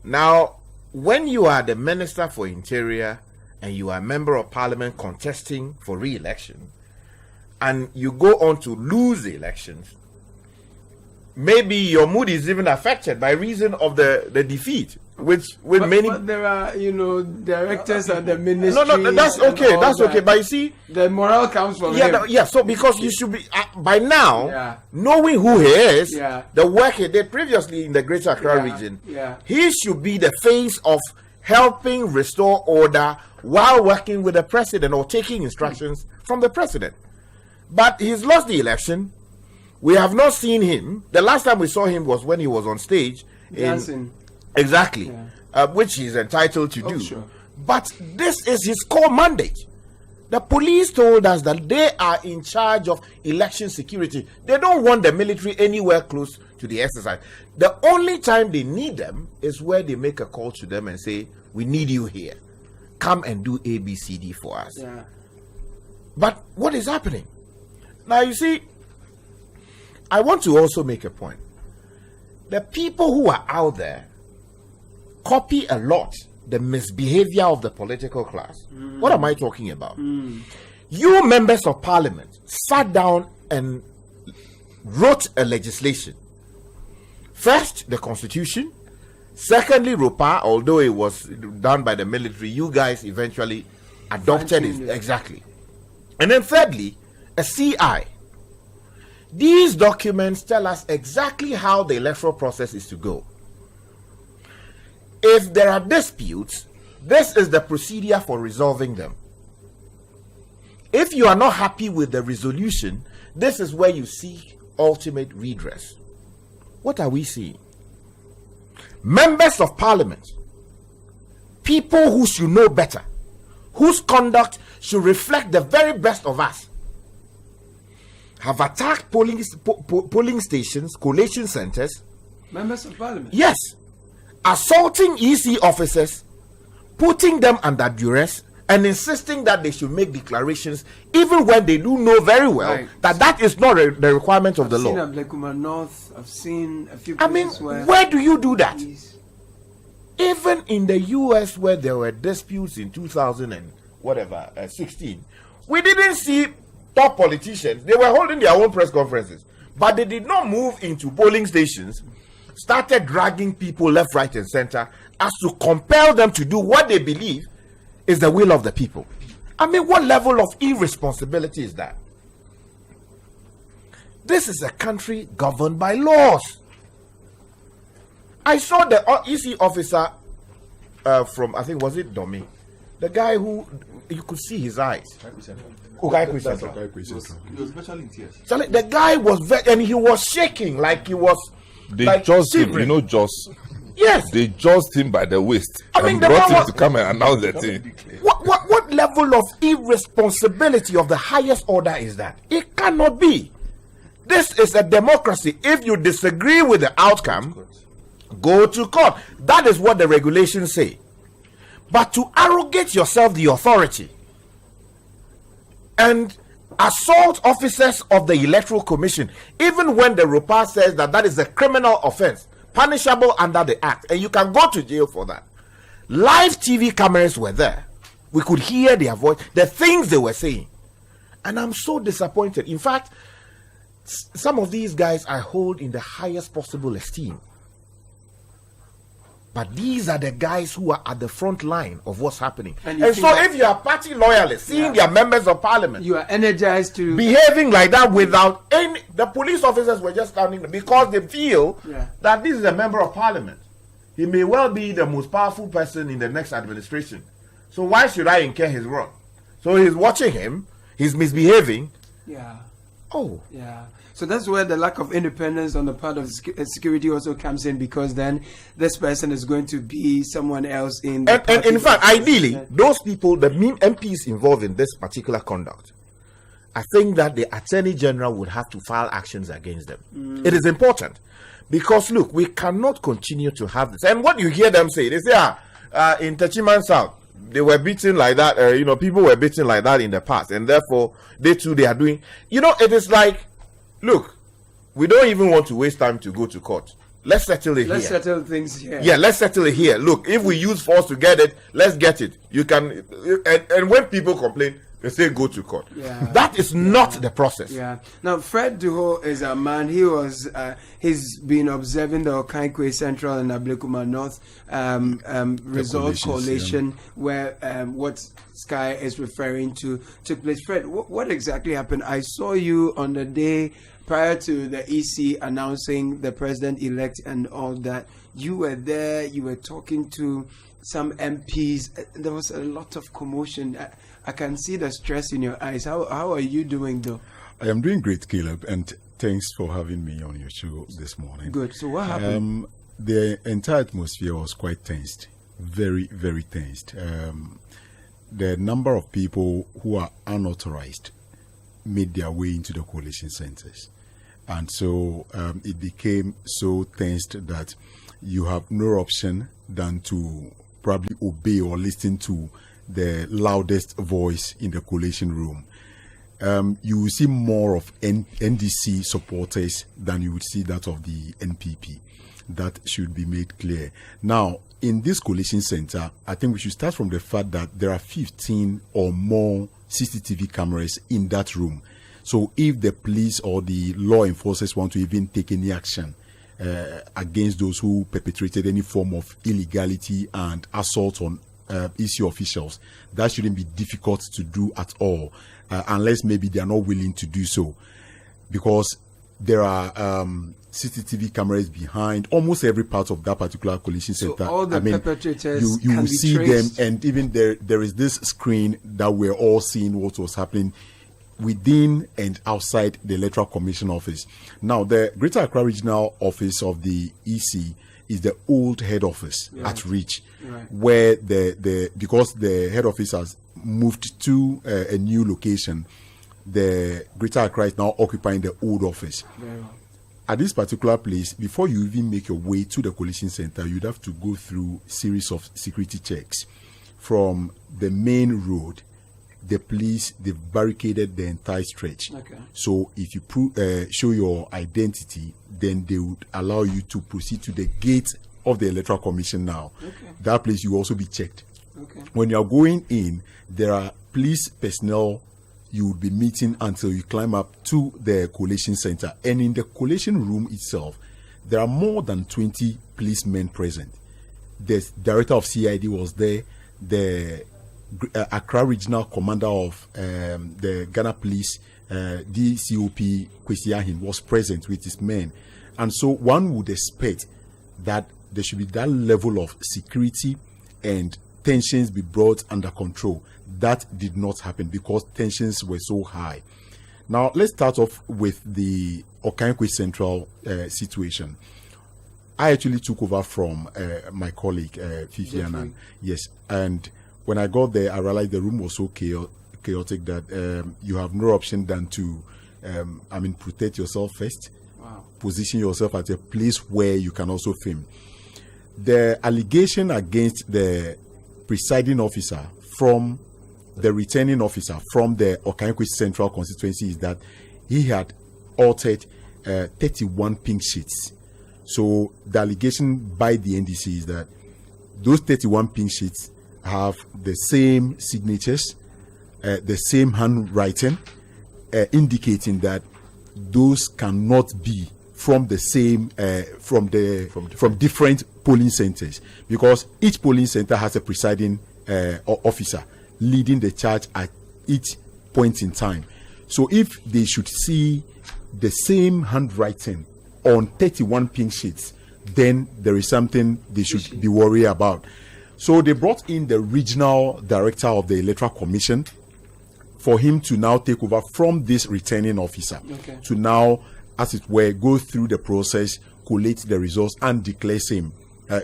Now, when you are the Minister for Interior and you are a member of Parliament contesting for re-election, and you go on to lose the elections, maybe your mood is even affected by reason of the defeat, but there are, directors at the ministry. No, that's okay. That's okay. But you see, the morale comes from him. So because you should be by now, Yeah. knowing who he is, Yeah. the work he did previously in the Greater Accra Yeah. region, Yeah. he should be the face of helping restore order while working with the president or taking instructions from the president. But he's lost the election. We have not seen him. The last time we saw him was when he was on stage Dancing. Exactly, Yeah. which he's entitled to do. Sure. But this is his core mandate. The police told us that they are in charge of election security. They don't want the military anywhere close to the exercise. The only time they need them is where they make a call to them and say, "We need you here. Come and do A, B, C, D for us." Yeah. But what is happening? Now, you see, I want to also make a point. The people who are out there copy a lot the misbehavior of the political class. What am I talking about? You members of Parliament sat down and wrote a legislation. First, the Constitution. Secondly, ROPA, although it was done by the military, you guys eventually adopted it. Fine-tuned it. Exactly. And then thirdly, a CI. These documents tell us exactly how the electoral process is to go. If there are disputes, this is the procedure for resolving them. If you are not happy with the resolution, this is where you seek ultimate redress. What are we seeing? Members of Parliament, people who should know better, whose conduct should reflect the very best of us, have attacked polling stations, collation centers. Members of Parliament. Yes, assaulting EC officers, putting them under duress, and insisting that they should make declarations, even when they do know very well Right. that is not the requirement of the I've seen law. Ablekuma North. I've seen a few I mean, places where. where do you do that? Please. Even in the US, where there were disputes in 2016, we didn't see top politicians. They were holding their own press conferences, but they did not move into polling stations, started dragging people left, right, and center as to compel them to do what they believe is the will of the people. I mean, what level of irresponsibility is that? This is a country governed by laws. I saw the EC officer from, I think, was it Domi? The guy who, you could see his eyes. Kaikui Central. He was virtually in tears. So, like, the guy was and he was shaking like he was. They like, just him, shivering. just Yes. they just him by the waist I mean, and the brought man him to come and announce the thing. What level of irresponsibility of the highest order is that? It cannot be. This is a democracy. If you disagree with the outcome, go to court. That is what the regulations say. But to arrogate yourself the authority and assault officers of the Electoral Commission, even when the ROPA says that is a criminal offense, punishable under the Act, and you can go to jail for that. Live TV cameras were there. We could hear their voice, the things they were saying. And I'm so disappointed. In fact, some of these guys I hold in the highest possible esteem. But these are the guys who are at the front line of what's happening. And so if you are party loyalists, seeing their members of parliament, you are energized to behaving like that without any, the police officers were just standing there because they feel that this is a member of parliament. He may well be the most powerful person in the next administration. So why should I incur his wrath? So he's watching him, he's misbehaving. Yeah. Oh. Yeah. So that's where the lack of independence on the part of security also comes in, because then this person is going to be someone else in the and in fact, ideally, those people, the MPs involved in this particular conduct, I think that the Attorney General would have to file actions against them. It is important because, look, we cannot continue to have this. And what you hear them say, they say, in Techiman South, they were beaten like that. People were beaten like that in the past, and therefore they are doing. It is like, look, we don't even want to waste time to go to court. Let's settle it here. Let's settle things here. Yeah, let's settle it here. Look, if we use force to get it, let's get it. You can, and when people complain, they say go to court. Yeah. That is not the process. Yeah. Now, Fred Duho is a man. He's been observing the Okankwe Central and Ablekuma North result coalition, where what Sky is referring to took place. Fred, what exactly happened? I saw you on the day prior to the EC announcing the president-elect and all that. You were there. You were talking to some MPs. There was a lot of commotion. I can see the stress in your eyes. How are you doing, though? I am doing great, Caleb, and thanks for having me on your show this morning. Good. So what happened? The entire atmosphere was quite tensed, very, very tensed. The number of people who are unauthorized made their way into the coalition centers. And so it became so tensed that you have no option than to probably obey or listen to the loudest voice in the coalition room. You will see more of NDC supporters than you would see that of the NPP. That should be made clear. Now, in this coalition center, I think we should start from the fact that there are 15 or more CCTV cameras in that room. So if the police or the law enforcers want to even take any action against those who perpetrated any form of illegality and assault on EC officials, that shouldn't be difficult to do at all, unless maybe they are not willing to do so, because there are CCTV cameras behind almost every part of that particular coalition center. So all the perpetrators you can will be see traced. them, and even there is this screen that we're all seeing what was happening within and outside the Electoral Commission office. Now, the Greater Accra Regional Office of the EC is the old head office at Reach, where because the head office has moved to a new location, the Greater Accra is now occupying the old office. At this particular place, before you even make your way to the coalition center, you'd have to go through a series of security checks. From the main road, the police, they've barricaded the entire stretch. So if you show your identity, then they would allow you to proceed to the gate of the Electoral Commission now. That place you will also be checked. When you are going in, there are police personnel you would be meeting until you climb up to the coalition center. And in the coalition room itself, there are more than 20 policemen present. The director of CID was there. The Accra Regional Commander of the Ghana Police, DCOP Kwesi Ahin, was present with his men. And so one would expect that there should be that level of security and tensions be brought under control. That did not happen because tensions were so high. Now, let's start off with the Okankwe Central situation. I actually took over from my colleague, Fifi Annan. Yes, and when I got there, I realized the room was so chaotic that you have no option than to, protect yourself first. Position yourself at a place where you can also film. The allegation against the presiding officer from the returning officer from the Okankwe Central constituency is that he had altered 31 pink sheets. So the allegation by the NDC is that those 31 pink sheets have the same signatures, the same handwriting, indicating that those cannot be from the same from different polling centers, because each polling center has a presiding officer leading the charge at each point in time. So if they should see the same handwriting on 31 pink sheets, then there is something they should be worried about. So they brought in the regional director of the Electoral Commission for him to now take over from this returning officer, to now, as it were, go through the process, collate the results, and declare same.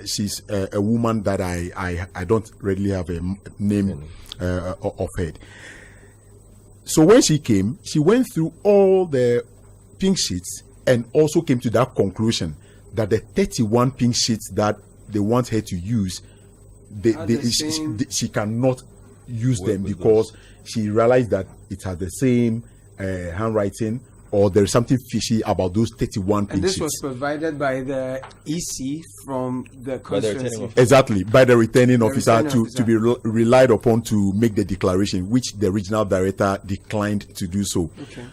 She's a woman that I don't readily have a name of her. So when she came, she went through all the pink sheets and also came to that conclusion that the 31 pink sheets that they want her to use, she cannot use them because she realized that it has the same handwriting, or there is something fishy about those 31 pink sheets. And this was provided by the EC from the constituency. Exactly, by the returning officer to be relied upon to make the declaration, which the regional director declined to do so.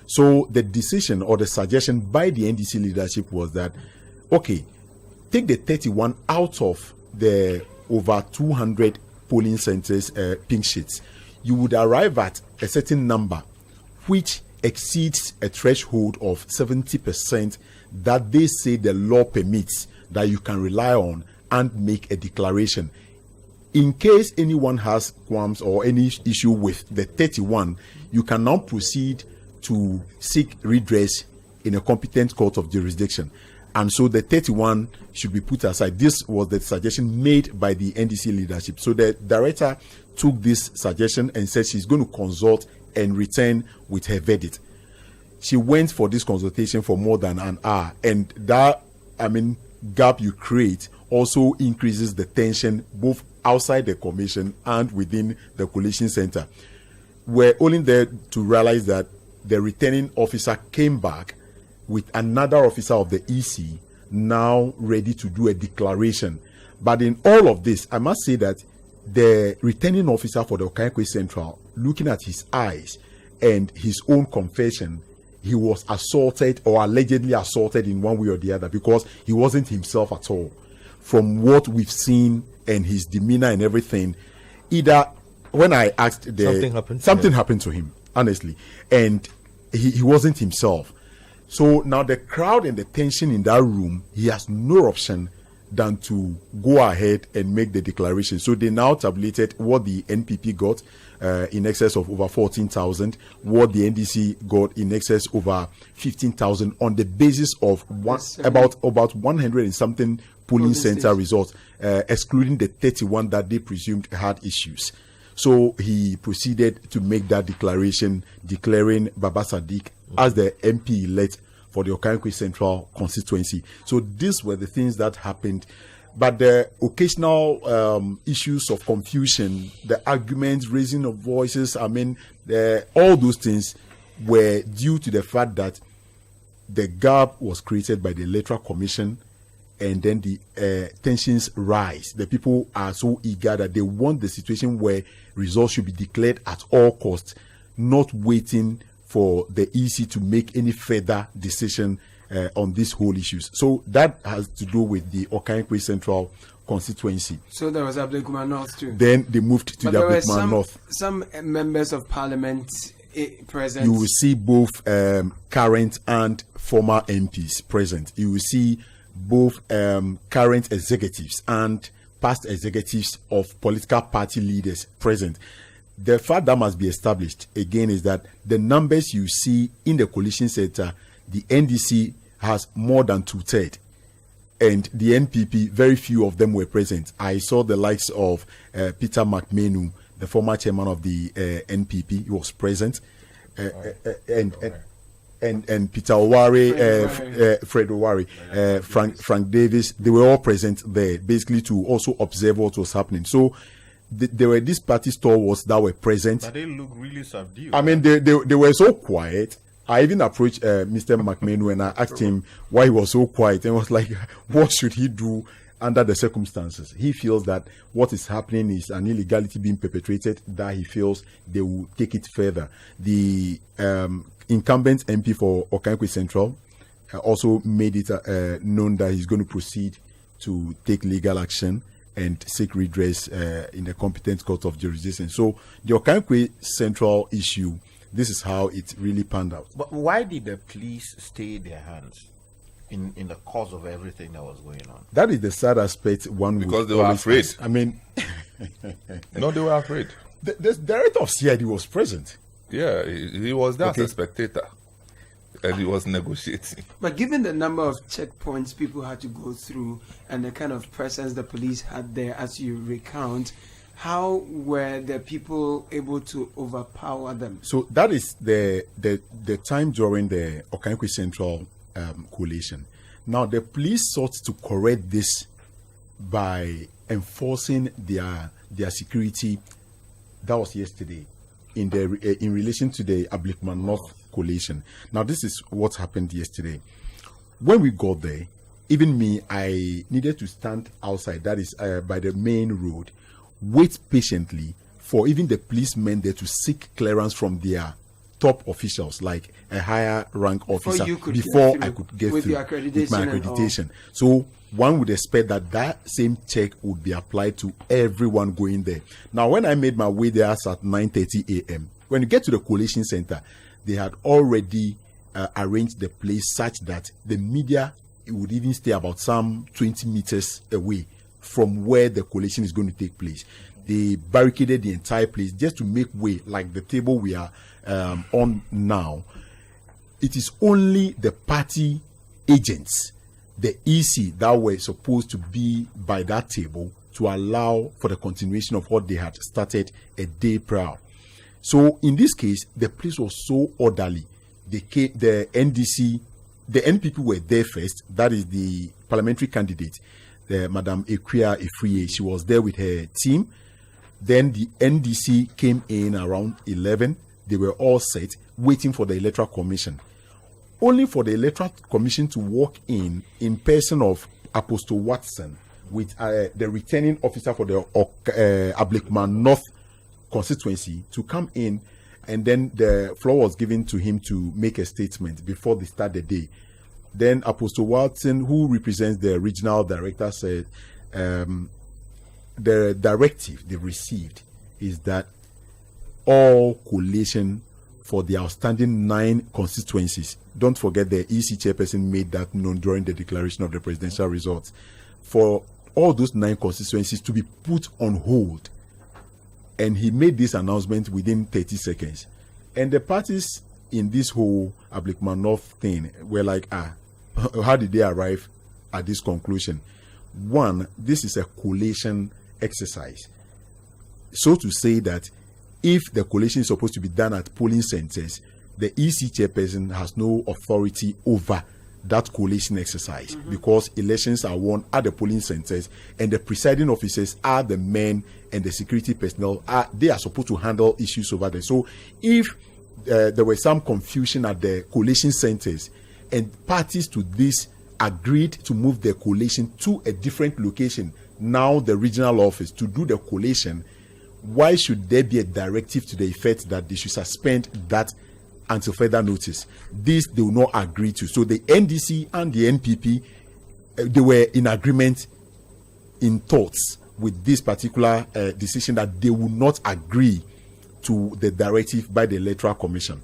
So the decision or the suggestion by the NDC leadership was that, okay, take the 31 out of the over 200 polling centers pink sheets. You would arrive at a certain number which exceeds a threshold of 70% that they say the law permits that you can rely on and make a declaration. In case anyone has qualms or any issue with the 31, you can now proceed to seek redress in a competent court of jurisdiction. And so the 31 should be put aside. This was the suggestion made by the NDC leadership. So the director took this suggestion and said she's going to consult and return with her verdict. She went for this consultation for more than an hour, and that, gap you create also increases the tension both outside the commission and within the coalition center. We're only there to realize that the returning officer came back with another officer of the EC now ready to do a declaration. But in all of this, I must say that the returning officer for the Okaigwe Central, looking at his eyes and his own confession, he was assaulted or allegedly assaulted in one way or the other, because he wasn't himself at all. From what we've seen and his demeanor and everything, either when I asked, something happened to him, honestly, and he wasn't himself. So now the crowd and the tension in that room, he has no option than to go ahead and make the declaration. So they now tabulated what the NPP got in excess of over 14,000, what the NDC got in excess over 15,000 on the basis of about 100 and something polling center results, excluding the 31 that they presumed had issues. So he proceeded to make that declaration, declaring Baba Sadiq as the MP elect for the Okaigwe Central constituency. So these were the things that happened. But the occasional issues of confusion, the arguments, raising of voices, all those things were due to the fact that the gap was created by the Electoral Commission, and then the tensions rise. The people are so eager that they want the situation where results should be declared at all costs, not waiting for the EC to make any further decision on these whole issues. So that has to do with the Okaigwe Central constituency. So there was Ablekuma North too. Then they moved to the Ablekuma North. Some members of parliament present. You will see both current and former MPs present. You will see both current executives and past executives of political party leaders present. The fact that must be established again is that the numbers you see in the coalition center, the NDC has more than 2/3, and the NPP, very few of them were present. I saw the likes of Peter McMenu, the former chairman of the NPP, he was present, and Peter Owari, Fred Owari, Frank Davis. They were all present there, basically to also observe what was happening. So there were these party stalwarts that were present. But they look really subdued. They were so quiet. I even approached Mr. McMahon and I asked him why he was so quiet, and was like, what should he do under the circumstances, he feels that what is happening is an illegality being perpetrated, that he feels they will take it further. The incumbent MP for Okankwe Central also made it known that he's going to proceed to take legal action and seek redress in the competent court of jurisdiction. So the Okankwe Central issue, this is how it really panned out. But why did the police stay their hands in the cause of everything that was going on? That is the sad aspect. Because they were afraid. I mean, No, they were afraid. the director of CID was present. Yeah, he was there as a spectator. And he was negotiating. But given the number of checkpoints people had to go through and the kind of presence the police had there, as you recount, how were the people able to overpower them? So that is the time during the Okankwe Central coalition. Now the police sought to correct this by enforcing their security. That was yesterday in relation to the Ablikman North coalition. Now this is what happened yesterday. When we got there, even me, I needed to stand outside, that is by the main road, wait patiently for even the policemen there to seek clearance from their top officials, like a higher rank officer, before I could get with through with my accreditation. So one would expect that same check would be applied to everyone going there. Now, when I made my way there at 9:30 a.m., when you get to the coalition center, they had already arranged the place such that the media would even stay about some 20 meters away from where the coalition is going to take place. They barricaded the entire place just to make way, like the table we are on now. It is only the party agents, the EC, that were supposed to be by that table to allow for the continuation of what they had started a day prior. So in this case, the place was so orderly. The NDC, the NPP were there first. That is the parliamentary candidate, Madam Ekwia Efriye. She was there with her team. Then the NDC came in around 11. They were all set, waiting for the Electoral Commission. Only for the Electoral Commission to walk in person of Apostle Watson with the returning officer for the Ablikman North constituency to come in, and then the floor was given to him to make a statement before they start the day. Then Apostle Watson, who represents the regional director, said the directive they received is that all coalition for the outstanding 9 constituencies, don't forget the EC chairperson made that known during the declaration of the presidential results, for all those 9 constituencies to be put on hold. And he made this announcement within 30 seconds. And the parties in this whole Ablikman North thing were like, how did they arrive at this conclusion? One, this is a collation exercise. So to say that if the collation is supposed to be done at polling centers, the EC chairperson has no authority over that collation exercise, because elections are won at the polling centers and the presiding officers are the men and the security personnel they are supposed to handle issues over there. So if there was some confusion at the collation centers and parties to this agreed to move the collation to a different location, now the regional office, to do the collation, why should there be a directive to the effect that they should suspend that until further notice? This they will not agree to. So the NDC and the NPP, they were in agreement in thoughts with this particular decision that they will not agree to the directive by the Electoral Commission.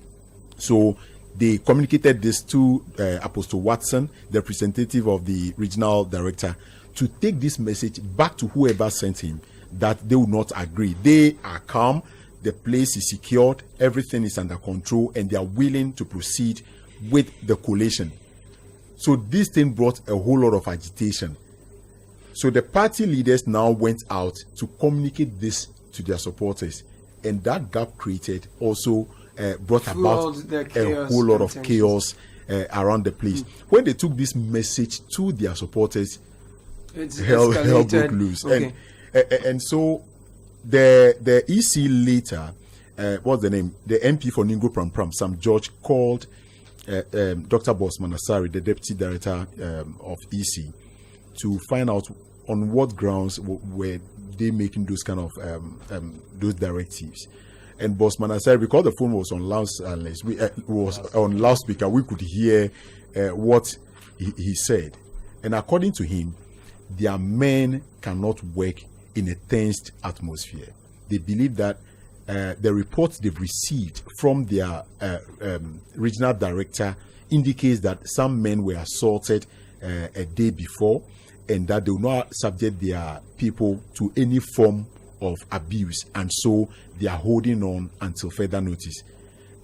So they communicated this to Apostle Watson, the representative of the regional director, to take this message back to whoever sent him, that they will not agree. They are calm, the place is secured, everything is under control, and they are willing to proceed with the collation. So this thing brought a whole lot of agitation. So the party leaders now went out to communicate this to their supporters, and that gap created also brought about a whole lot of chaos around the place. When they took this message to their supporters, hell broke loose. Okay. And so the EC later, what's the name? The MP for Ningo Pram, Sam George, called Dr. Bosman Asari, the deputy director of EC, to find out on what grounds were they making those kind of those directives? And Bossman, I said, because the phone was on on loudspeaker, we could hear what he said. And according to him, their men cannot work in a tensed atmosphere. They believe that the reports they've received from their regional director indicates that some men were assaulted a day before, and that they will not subject their people to any form of abuse, and so they are holding on until further notice.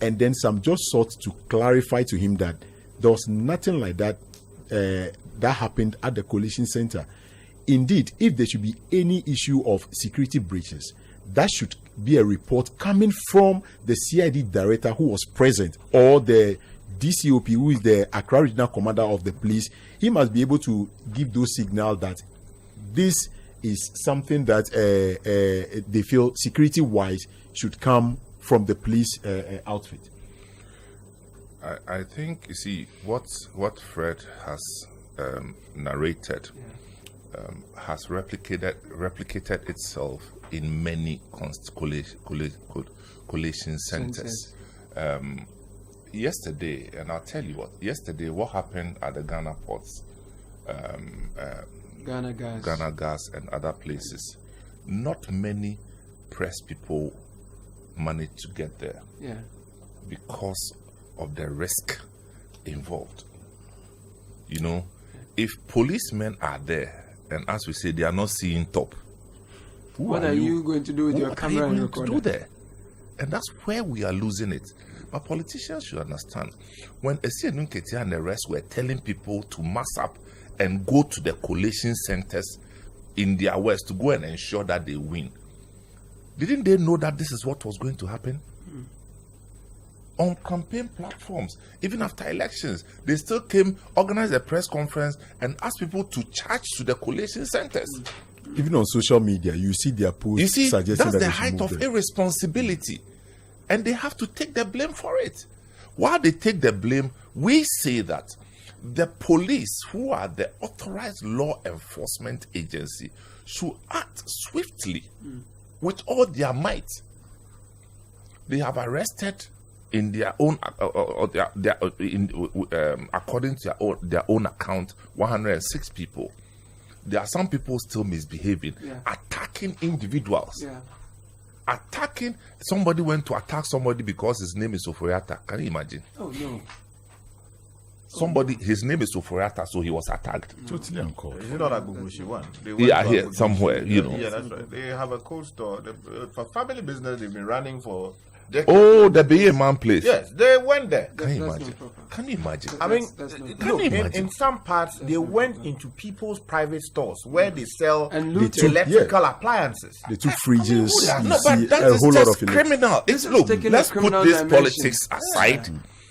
And then some just sought to clarify to him that there was nothing like that that happened at the coalition center. Indeed, if there should be any issue of security breaches, that should be a report coming from the CID director who was present, or the DCOP, who is the Accra Regional Commander of the police. He must be able to give those signals that this is something that they feel security-wise should come from the police outfit. I think, you see, what Fred has narrated has replicated itself in many coalition centers. Yesterday, and I'll tell you what happened at the Ghana ports, Ghana Gas and other places. Not many press people managed to get there because of the risk involved. You know, if policemen are there, and as we say, they are not seeing top, what are you going to do with your camera and recorder? What are you going to do there? And that's where we are losing it. But politicians should understand, when Essien Nketia and the rest were telling people to mass up and go to the coalition centers in their west to go and ensure that they win, didn't they know that this is what was going to happen? On campaign platforms, even after elections, they still came, organized a press conference, and asked people to charge to the coalition centers. Even on social media, you see their posts. You see, suggesting that's that the height of irresponsibility, and they have to take the blame for it. While they take the blame, we say that the police, who are the authorized law enforcement agency, should act swiftly with all their might. They have arrested in their own, according to their own account, 106 people. There are some people still misbehaving, attacking individuals. Attacking, somebody went to attack somebody because his name is Oforiata. Can you imagine? Oh, no. Somebody, his name is Oforiata, so he was attacked. Totally uncalled. Is it not like Gugushi one? Yeah, here, somewhere, you know. Yeah, that's right. They have a cold store. For family business, they've been running for decades. Oh, the BA man place. Yes, they went there. Can you That's imagine? not proper. Can you imagine? I mean, That's not- look, you imagine? in some parts, they went into people's private stores where they sell And They looted. took- electrical appliances. They took fridges. You No, but see that a is whole lot just of criminal. It's, is look, taking let's a put criminal this dimension. politics aside.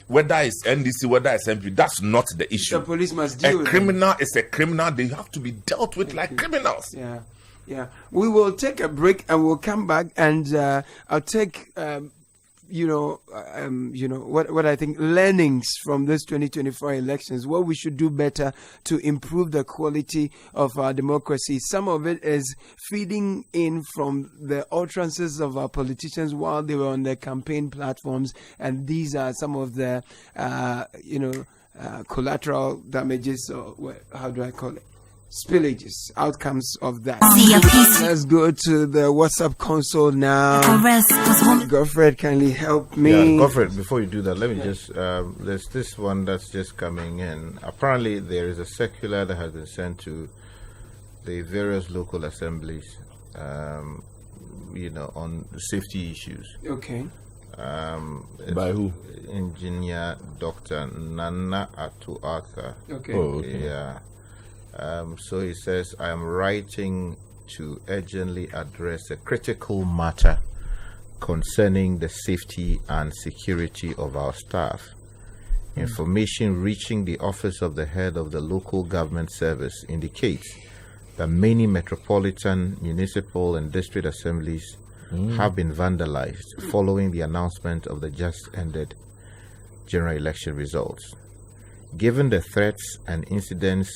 Whether it's NDC, whether it's MP, that's not the issue. The police must deal A with criminal is a criminal. They have to be dealt with like criminals. Yeah. We will take a break and we'll come back, and I'll take what I think learnings from this 2024 elections, what we should do better to improve the quality of our democracy. Some of it is feeding in from the utterances of our politicians while they were on their campaign platforms, and these are some of the collateral damages, or how do I call it? Spillages, outcomes of that. Let's go to the WhatsApp console now. Godfred, kindly help me. Yeah, Godfred, before you do that, let me just, there's this one that's just coming in. Apparently, there is a circular that has been sent to the various local assemblies, on safety issues. Okay. By who? Engineer Dr. Nana Atu Arthur. Okay. Oh, okay. Yeah. So he says, I am writing to urgently address a critical matter concerning the safety and security of our staff. Information reaching the office of the head of the local government service indicates that many metropolitan, municipal, and district assemblies have been vandalized following the announcement of the just ended general election results. Given the threats and incidents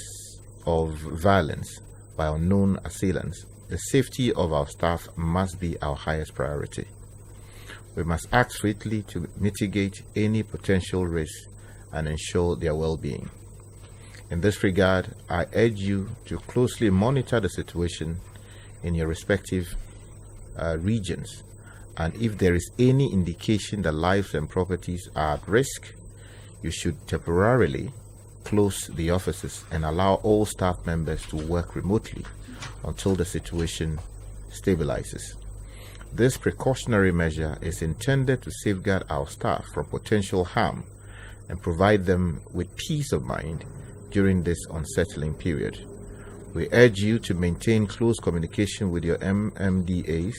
of violence by unknown assailants, the safety of our staff must be our highest priority. We must act swiftly to mitigate any potential risks and ensure their well-being. In this regard, I urge you to closely monitor the situation in your respective regions, and if there is any indication that lives and properties are at risk, you should temporarily close the offices and allow all staff members to work remotely until the situation stabilizes. This precautionary measure is intended to safeguard our staff from potential harm and provide them with peace of mind during this unsettling period. We urge you to maintain close communication with your MMDAs,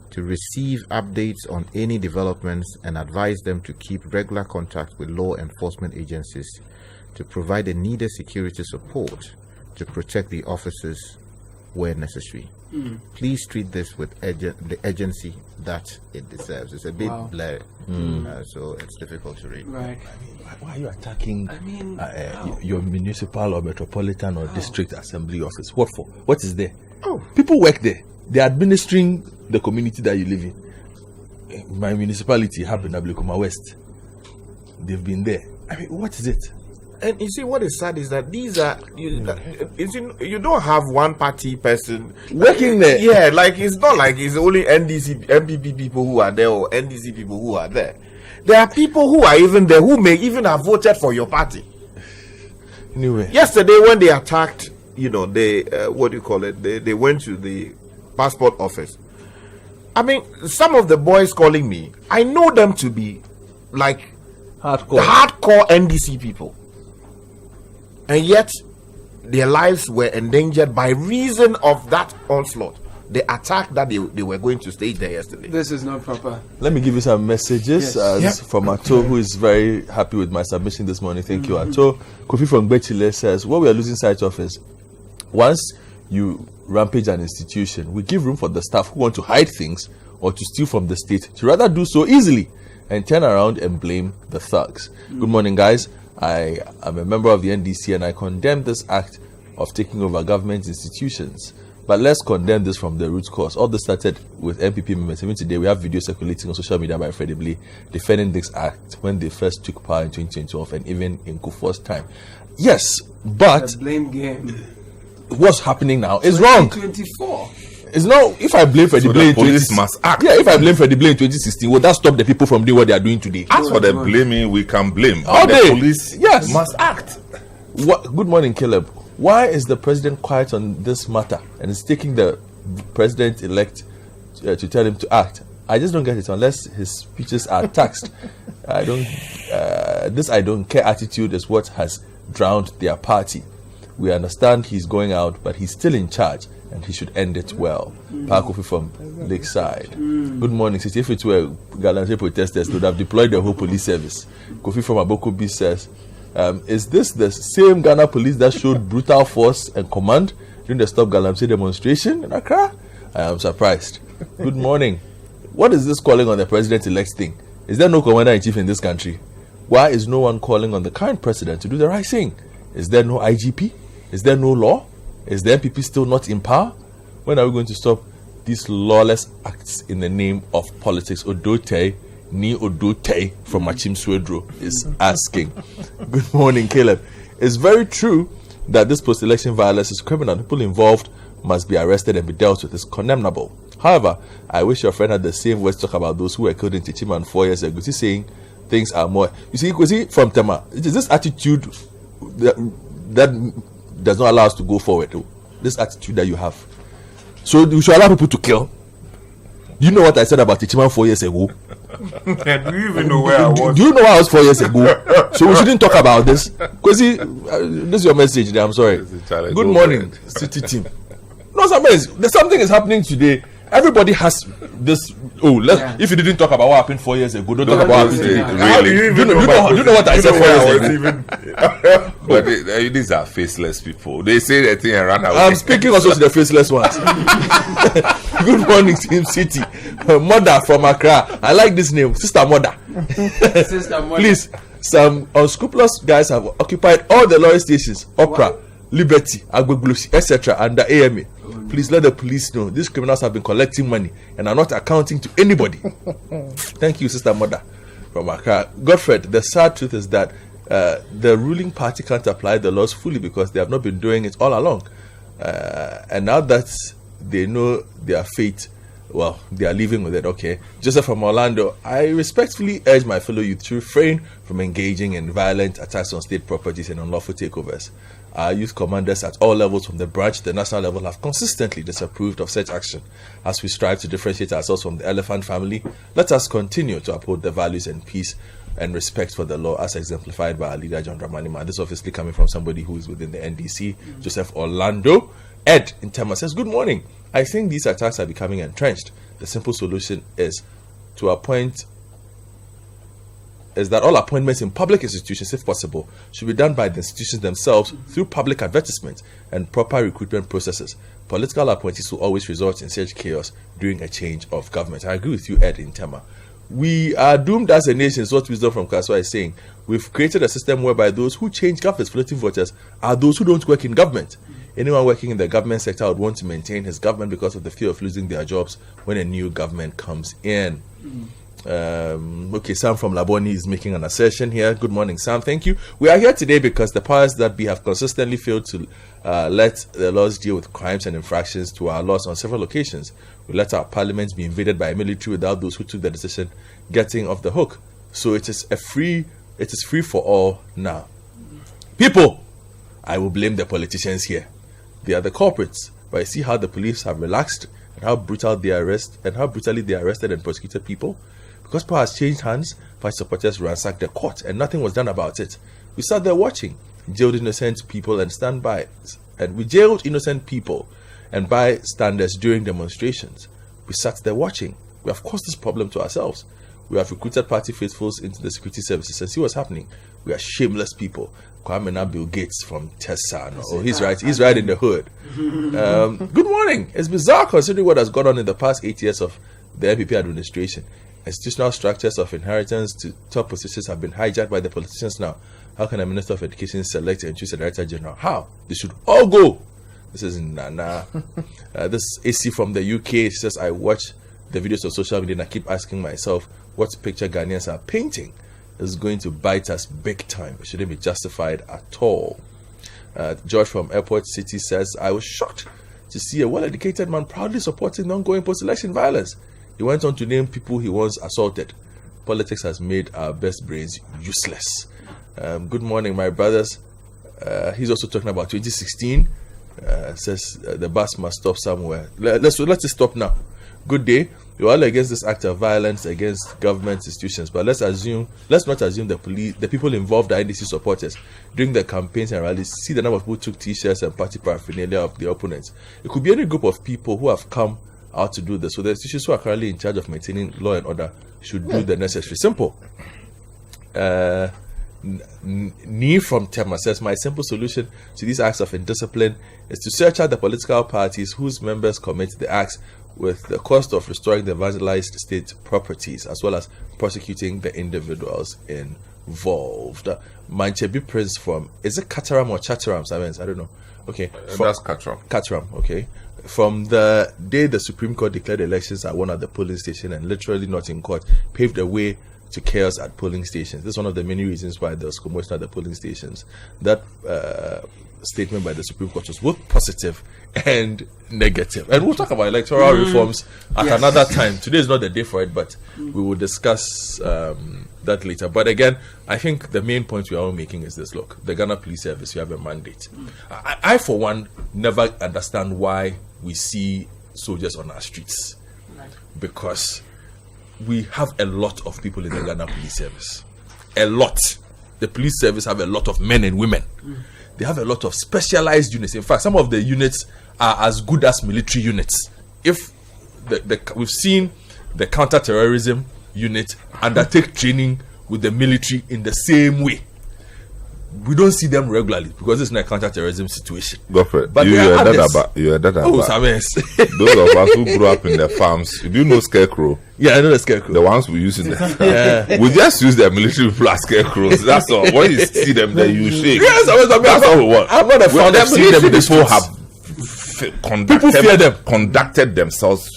to receive updates on any developments, and advise them to keep regular contact with law enforcement agencies to provide the needed security support to protect the officers where necessary. Please treat this with the urgency that it deserves. It's a bit blurry, so it's difficult to read. Right. Why are you attacking your municipal or metropolitan or district assembly office? What for? What is there? People work there. They're administering the community that you live in. My municipality happened in Ablekuma West. They've been there. I mean, what is it? And you see, what is sad is that these are you don't have one party person Working there. Yeah, like it's not like it's only NDC, MPP people who are there or NDC people who are there. There are people who are even there who may even have voted for your party. Anyway, Yesterday, when they attacked, they what do you call it? They went to the passport office. I mean, some of the boys calling me, I know them to be like hardcore NDC people. And yet, their lives were endangered by reason of that onslaught. The attack that they were going to stage there yesterday. This is not proper. let me give you some messages from Ato, who is very happy with my submission this morning. Thank you, Ato. Kofi from Bechile says, what we are losing sight of is, once you rampage an institution, we give room for the staff who want to hide things or to steal from the state to rather do so easily and turn around and blame the thugs. Good morning, guys. I am a member of the NDC and I condemn this act of taking over government institutions. But let's condemn this from the root cause. All this started with MPP members. Even today, we have video circulating on social media by Freddie Blee defending this act when they first took power in 2012 and even in Kufuor's time. Yes, but The blame game. what's happening now is wrong. 24. It's not. If I blame Freddie So Blee the in police 20, must act. yeah, if I blame Freddie Blee in 2016, will that stop the people from doing what they are doing today? As for the blaming, we can blame. All The day. police Yes. must act. What? Good morning, Caleb. Why is the president quiet on this matter and is taking the president-elect to tell him to act? I just don't get it unless his speeches are taxed. I don't. This I don't care attitude is what has drowned their party. We understand he's going out, but he's still in charge, and he should end it well. Kofi from Lakeside. Good morning. Citi. If it were Galante protesters, they would have deployed the whole police service. Kofi from Abokobi says, is this the same Ghana police that showed brutal force and command during the Stop Galamsey demonstration in Accra? I am surprised. Good morning. What is this calling on the president-elect thing? Is there no commander-in-chief in this country? Why is no one calling on the current president to do the right thing? Is there no IGP? Is there no law? Is the MPP still not in power? When are we going to stop these lawless acts in the name of politics? Odote, Ni Odote from Machim Swedro is asking. Good morning, Caleb. It's very true that this post-election violence is criminal. People involved must be arrested and be dealt with. It's condemnable. However, I wish your friend had the same words to talk about those who were killed in Chichiman 4 years ago. He's saying things are more. You see, from Tema, it is this attitude that does not allow us to go forward. This attitude that you have. So you should allow people to kill. Do you know what I said about Chichiman 4 years ago? Do you even know where I was? Do you know where I was 4 years ago? So we shouldn't talk about this. Because this is your message there. I'm sorry. Good morning, Citi team. No, something is happening today. Everybody has this. If you didn't talk about what happened 4 years ago, don't talk about what happened today. Really? Do you know what I said 4 years ago? But these are faceless people. They say that thing and run away. I'm speaking also to the faceless ones. Good morning, Team City. Mother from Accra. I like this name, Sister Mother. Sister Mother. Please, some unscrupulous guys have occupied all the lorry stations, Opera, Liberty, Agbeglosi, etc. under AMA. Please let the police know these criminals have been collecting money and are not accounting to anybody. Thank you, Sister Mother from Accra. Godfred, the sad truth is that the ruling party can't apply the laws fully because they have not been doing it all along. And now that they know their fate, well, they are living with it. Okay. Joseph from Orlando, I respectfully urge my fellow youth to refrain from engaging in violent attacks on state properties and unlawful takeovers. Our youth commanders at all levels, from the branch to the national level, have consistently disapproved of such action. As we strive to differentiate ourselves from the elephant family, let us continue to uphold the values and peace and respect for the law as exemplified by our leader, John Dramani Mahama. This is obviously coming from somebody who is within the NDC. Joseph Orlando. Ed in Tema says, good morning. I think these attacks are becoming entrenched. The simple solution is that all appointments in public institutions, if possible, should be done by the institutions themselves through public advertisement and proper recruitment processes. Political appointees will always result in such chaos during a change of government. I agree with you, Ed in Tema. We are doomed as a nation, is what Wisdom from Kaswa is saying. We've created a system whereby those who change governments, floating voters, are those who don't work in government. Anyone working in the government sector would want to maintain his government because of the fear of losing their jobs when a new government comes in. Okay, Sam from Laboni is making an assertion here. Good morning, Sam. Thank you. We are here today because the powers that be have consistently failed to let the laws deal with crimes and infractions to our laws on several occasions. We let our parliaments be invaded by a military without those who took the decision getting off the hook. So it is free for all now. People, I will blame the politicians here. They are the culprits. But I see how the police have relaxed and how brutally they arrested and prosecuted people. Because power has changed hands, fight supporters ransacked the court and nothing was done about it. We sat there watching, jailed innocent people we jailed innocent people and bystanders during demonstrations. We sat there watching. We have caused this problem to ourselves. We have recruited party faithfuls into the security services and see what's happening. We are shameless people. Kwame Bill Gates from Tessan. Oh, he's right. He's right in the hood. Good morning. It's bizarre considering what has gone on in the past 8 years of the NPP administration. Institutional structures of inheritance to top positions have been hijacked by the politicians now. How can a Minister of Education select and choose a Director General? How? They should all go. This is Nana. This AC from the UK says, I watch the videos of social media and I keep asking myself what picture Ghanaians are painting is going to bite us big time. It shouldn't be justified at all. George from Airport City says, I was shocked to see a well-educated man proudly supporting the ongoing post-election violence. He went on to name people he once assaulted. Politics has made our best brains useless. Good morning, my brothers. He's also talking about 2016. Says the bus must stop somewhere. Let's just stop now. Good day. We're all against this act of violence against government institutions, but let's not assume the people involved are NDC supporters. During the campaigns and rallies, see the number of people who took t-shirts and party paraphernalia of the opponents. It could be any group of people who have come out to do this. So the institutions who are currently in charge of maintaining law and order should do the necessary. Simple. Ni from Tema says, my simple solution to these acts of indiscipline is to search out the political parties whose members commit the acts with the cost of restoring the vandalized state properties as well as prosecuting the individuals involved. Manchebi Prince from, is it Kataram or Chataram? I don't know. Okay. That's Kataram. Kataram, okay. From the day the Supreme Court declared elections at one at the polling station and literally not in court, paved the way to chaos at polling stations. This is one of the many reasons why there was commotion at the polling stations. That statement by the Supreme Court was both positive and negative. And we'll talk about electoral reforms at another time. Today is not the day for it, but we will discuss that later. But again, I think the main point we are all making is this. Look, the Ghana Police Service, you have a mandate. I for one, never understand why we see soldiers on our streets. Because we have a lot of people in the Ghana Police Service. A lot. The police service have a lot of men and women. They have a lot of specialized units. In fact, some of the units are as good as military units. If we've seen the counter-terrorism unit undertake training with the military in the same way. we don't see them regularly because it's not a counter-terrorism situation. Go for it. But You there are are that others. about. You are that Oh, about. Sames. Those of us who grew up in the farms, do you know scarecrow? Yeah, I know the scarecrow. The ones we use in the we just use the military people as scarecrows. That's all. When you see them, then you shake. Yes, That's all we want. I'm not a Well, fan the of seeing them in the military streets. people fear them. conducted themselves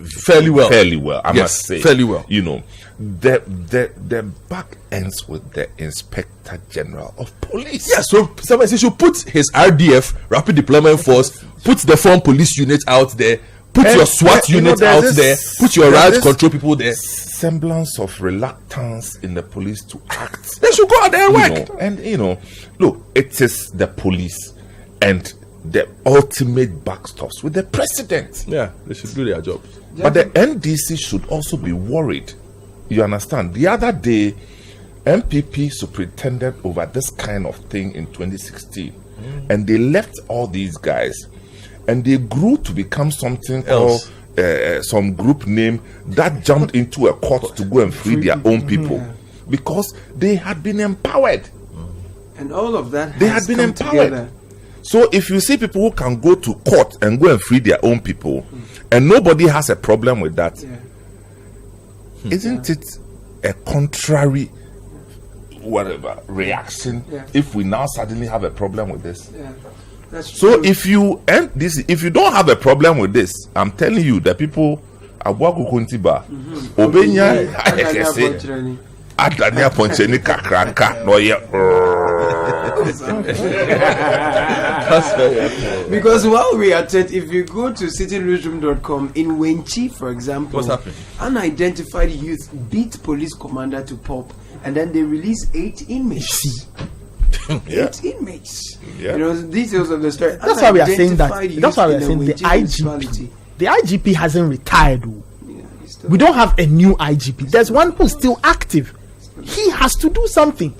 Fairly well. I Yes, must say. fairly well. You know, the back ends with the Inspector General of Police. Yeah, so somebody says should put his RDF, Rapid Deployment Force, put the foreign police unit out there, put And- your SWAT you know, unit there's out there, this- put your there's riot this control people there. semblance of reluctance in the police to act. They should go out there and You work. know, and look, it is the police and the ultimate backstops with the president. Yeah, they should do their job. But the NDC should also be worried. You understand? The other day, MPP superintended over this kind of thing in 2016, and they left all these guys, and they grew to become something Else. called some group name that jumped into a court to go and free their own people because they had been empowered. And all of that They has had been come empowered. together. So if you see people who can go to court and go and free their own people, and nobody has a problem with that, Yeah. isn't it a contrary whatever reaction Yeah. if we now suddenly have a problem with this? Yeah. That's So true. if you end this, if you don't have a problem with this, I'm telling you, the people Abuaku Kuntiba, Obenya Ayekese, Unfortunately. Adania Poncheni Kakraka, no That's very Because while we are at, if you go to citynewsroom.com in Wenchi, for example, What's happening? unidentified youth beat police commander to pulp, and then they release 8 inmates. Yeah. 8 inmates. Yeah. You know, details of the story. That's why we are saying that. Unidentified That's why we are youth saying in the Wenchi municipality. IGP. The IGP hasn't retired. Oh. Yeah, he's still- We don't have a new IGP. There's one who's still active. He has to do something.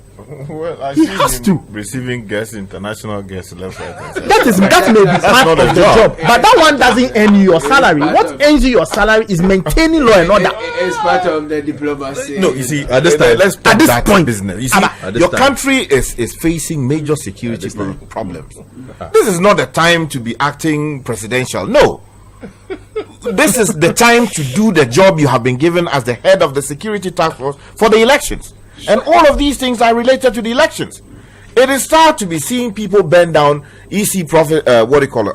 Well, I He see has him to. receiving guests, international guests, left, right, and center. That may be part not a of the job. job, but that one doesn't earn you your salary. What earns you your salary is maintaining law and order. It's part of the diplomacy. No, you see, At this time- let's put at this that point, business. You see, Abba, this your time. country is facing major security problems. This is not the time to be acting presidential. No. This is the time to do the job you have been given as the head of the security task force for the elections. And all of these things are related to the elections. It is start to be seeing people bend down EC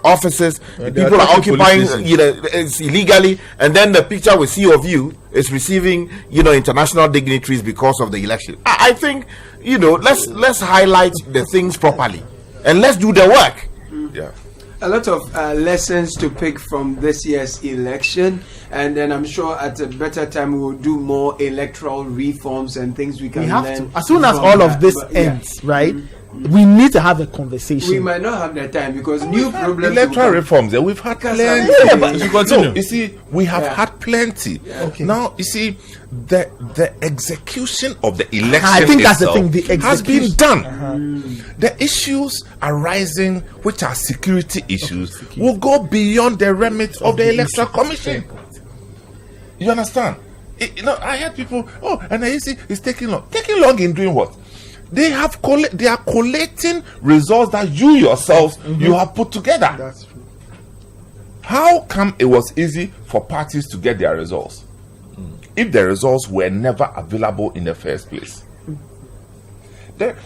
offices. they People are are taking occupying, police it's illegally, and then the picture we see of you is receiving, international dignitaries because of the election. I think, let's highlight the things properly, and let's do the work. Yeah. A lot of lessons to pick from this year's election, and then I'm sure at a better time we will do more electoral reforms and things we can We have learn to. As soon as from all that. of this But, yeah, ends, right? We need to have a conversation. we might not have the time because new problems. Electoral will come. reforms, we've had plenty. Yeah, but you continue. No, you see, we have Yeah. had plenty. Okay. Now, you see, the execution of the election I think that's the itself thing, the has been execution. done. The issues arising, which are security issues, will go beyond the remit of the Electoral Commission. You understand? I heard people, and I see it's taking long. Taking long in doing what? They are collating results that you yourselves you have put together. That's true. How come it was easy for parties to get their results if the results were never available in the first place?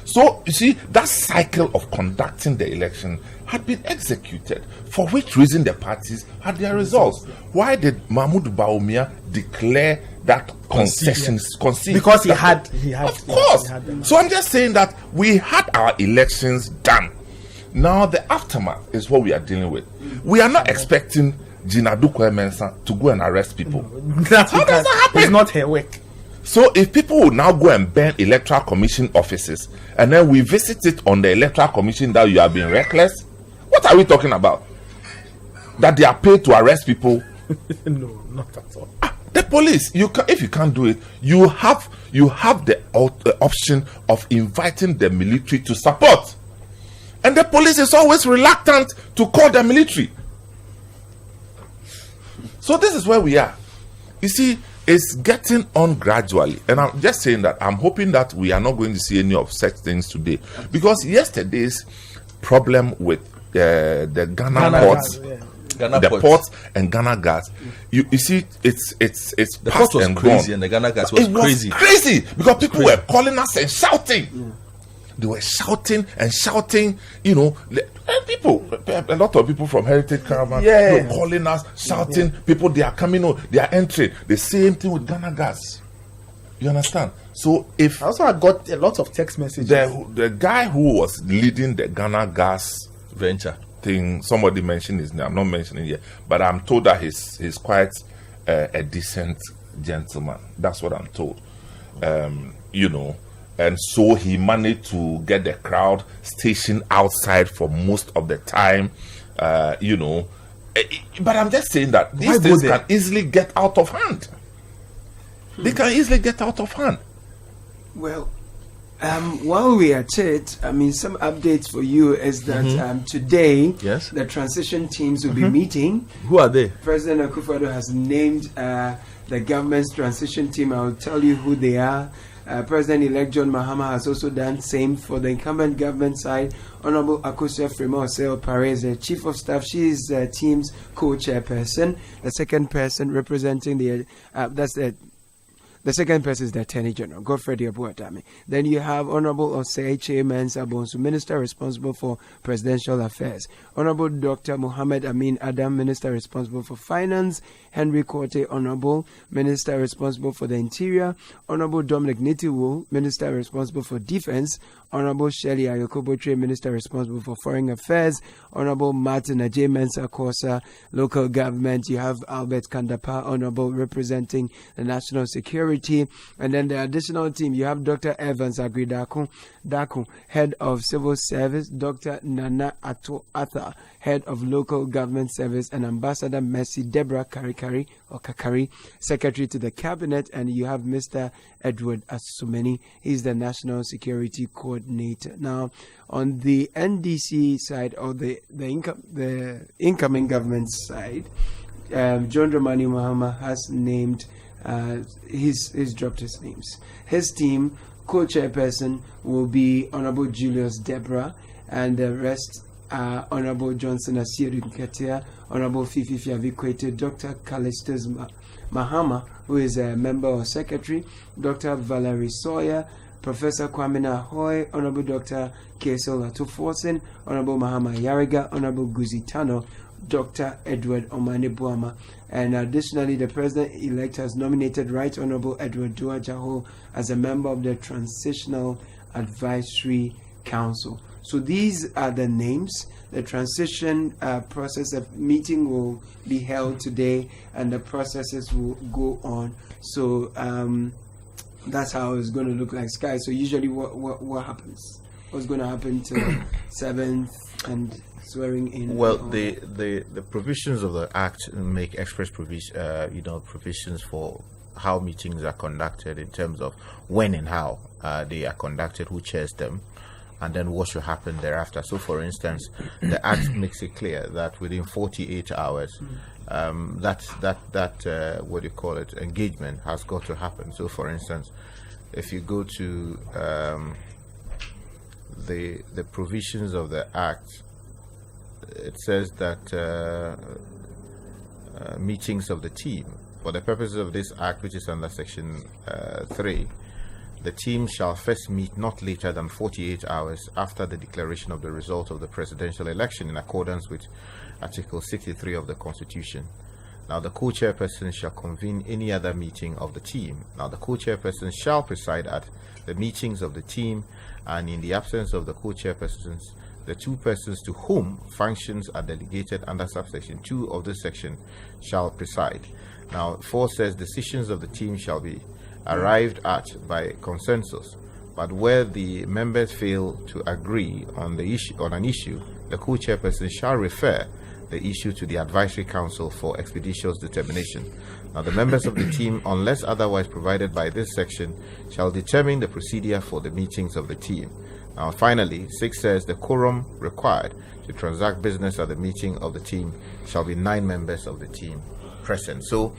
So you see, that cycle of conducting the election had been executed, for which reason the parties had their results. Why did Mahmoud Bawumia declare that concessions? Because he had- of course. he had them. So I'm just saying that we had our elections done. Now the aftermath is what we are dealing with. We are not expecting Gina Mensa to go and arrest people. That's How does that happen? It's not her work. So if people will now go and burn Electoral Commission offices, and then we visit it on the Electoral Commission that you have been reckless, what are we talking about? That they are paid to arrest people? No, not at all. The police, if you can't do it, you have the option of inviting the military to support, and the police is always reluctant to call the military. So this is where we are. You see, it's getting on gradually. And I'm just saying that I'm hoping that we are not going to see any of such things today. Because yesterday's problem with the Ghana ports, the ports and Ghana gas, you see, it's The past port was and crazy, gone. and the Ghana gas was crazy. Crazy because people were calling us and shouting. They were shouting and shouting, and people, a lot of people from Heritage Caravan, were calling us, shouting. People, they are coming on, they are entering. The same thing with Ghana gas. You understand? So if Also, I got a lot of text messages. the guy who was leading the Ghana gas Venture. thing, somebody mentioned his name, I'm not mentioning yet, but I'm told that he's quite a decent gentleman. That's what I'm told. And so he managed to get the crowd stationed outside for most of the time, But I'm just saying that these things can easily get out of hand. They can easily get out of hand. Well, while we are at it, some updates for you is that today, Yes. the transition teams will be meeting. Who are they? President Akufo-Addo has named the government's transition team. I will tell you who they are. President-elect John Mahama has also done same for the incumbent government side. Honorable Akosua Fremosel Perez, the Chief of Staff. She is the team's co-chairperson. The second person representing the second person is the Attorney General, Godfrey Abuatame. Then you have Honorable Oseiche Mensah Bonsu, Minister responsible for Presidential Affairs. Honorable Dr. Mohammed Amin Adam, Minister responsible for Finance. Henry Korte, Honorable Minister responsible for the Interior. Honorable Dominic Nitiwu, Minister responsible for Defense. Honorable Shelley Ayokobotre, Minister responsible for Foreign Affairs. Honorable Martin Ajay Mensah Kosa, Local Government. You have Albert Kandapa, Honorable, representing the National Security. And then the additional team, you have Dr. Evans Agridaku, Head of Civil Service. Dr. Nana Atha, Head of Local Government Service. And Ambassador Mercy Deborah Kakari, Secretary to the Cabinet. And you have Mr. Edward Asumeni. He's the National Security Coordinator. Now, on the NDC side, or the incoming government side, John Dramani Mahama has named, he's dropped his names. His team, co-chairperson, will be Honorable Julius Deborah, and the rest are Honorable Johnson Asiedu Nketia, Honorable Fifi Fiavikwete, Dr. Callistus Mahama, who is a member or secretary, Dr. Valerie Sawyer, Professor Kwamina Hoy, Honorable Dr. Kesel Atuforsen, Honorable Mahama Yariga, Honorable Guzitano, Dr. Edward Omane Buama. And additionally, the President-elect has nominated Right Honorable Edward Duajaho as a member of the Transitional Advisory Council. So these are the names. The transition process of meeting will be held today, and the processes will go on. So that's how it's going to look like, Sky. So usually what happens? What's going to happen till 7th and swearing in? Well, the provisions of the Act make express provisions for how meetings are conducted, in terms of when and how they are conducted, who chairs them, and then what should happen thereafter. So, for instance, the Act makes it clear that within 48 hours, engagement has got to happen. So, for instance, if you go to the provisions of the Act, it says that meetings of the team, for the purposes of this Act, which is under Section 3, the team shall first meet not later than 48 hours after the declaration of the result of the presidential election, in accordance with Article 63 of the Constitution. Now, the co-chairperson shall convene any other meeting of the team. Now, the co-chairperson shall preside at the meetings of the team, and in the absence of the co-chairpersons, the two persons to whom functions are delegated under subsection 2 of this section shall preside. Now, 4 says decisions of the team shall be arrived at by consensus, but where the members fail to agree on an issue, the co-chairperson shall refer the issue to the advisory council for expeditious determination. Now, the members of the team, unless otherwise provided by this section, shall determine the procedure for the meetings of the team. Now, finally, 6 says the quorum required to transact business at the meeting of the team shall be 9 members of the team. present. So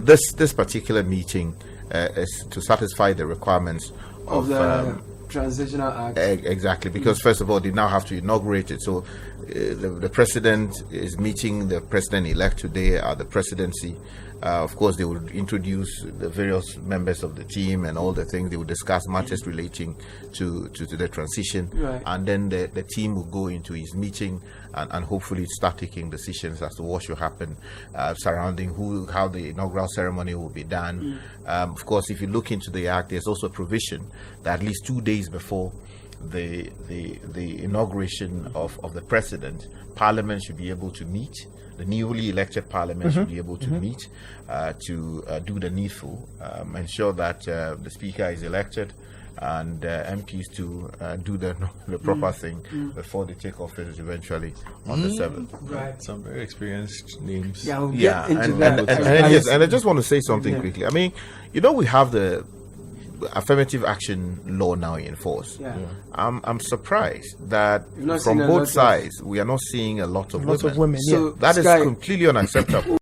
this particular meeting is to satisfy the requirements of the Transitional Act. Exactly, because first of all, they now have to inaugurate it. So the president is meeting the president-elect today at the presidency. Of course, they will introduce the various members of the team and all the things. They will discuss matters relating to the transition. Right. And then the team will go into his meeting and hopefully start taking decisions as to what should happen surrounding how the inaugural ceremony will be done. Of course, if you look into the act, there's also a provision that at least 2 days before the inauguration of the president, Parliament should be able to meet. The newly elected Parliament should be able to meet to do the needful, ensure that the Speaker is elected, and MPs to do the proper thing before they take office eventually on the 7th. Right. Some very experienced names. Yeah, we'll Yeah, get into and, that. yes, and I just want to say something quickly. I mean, we have the affirmative action law now in force. Yeah. I'm surprised that You've not from seen a lot both of- sides we are not seeing a lot of Lots women. of women. Yeah. So, That is Sky, completely unacceptable.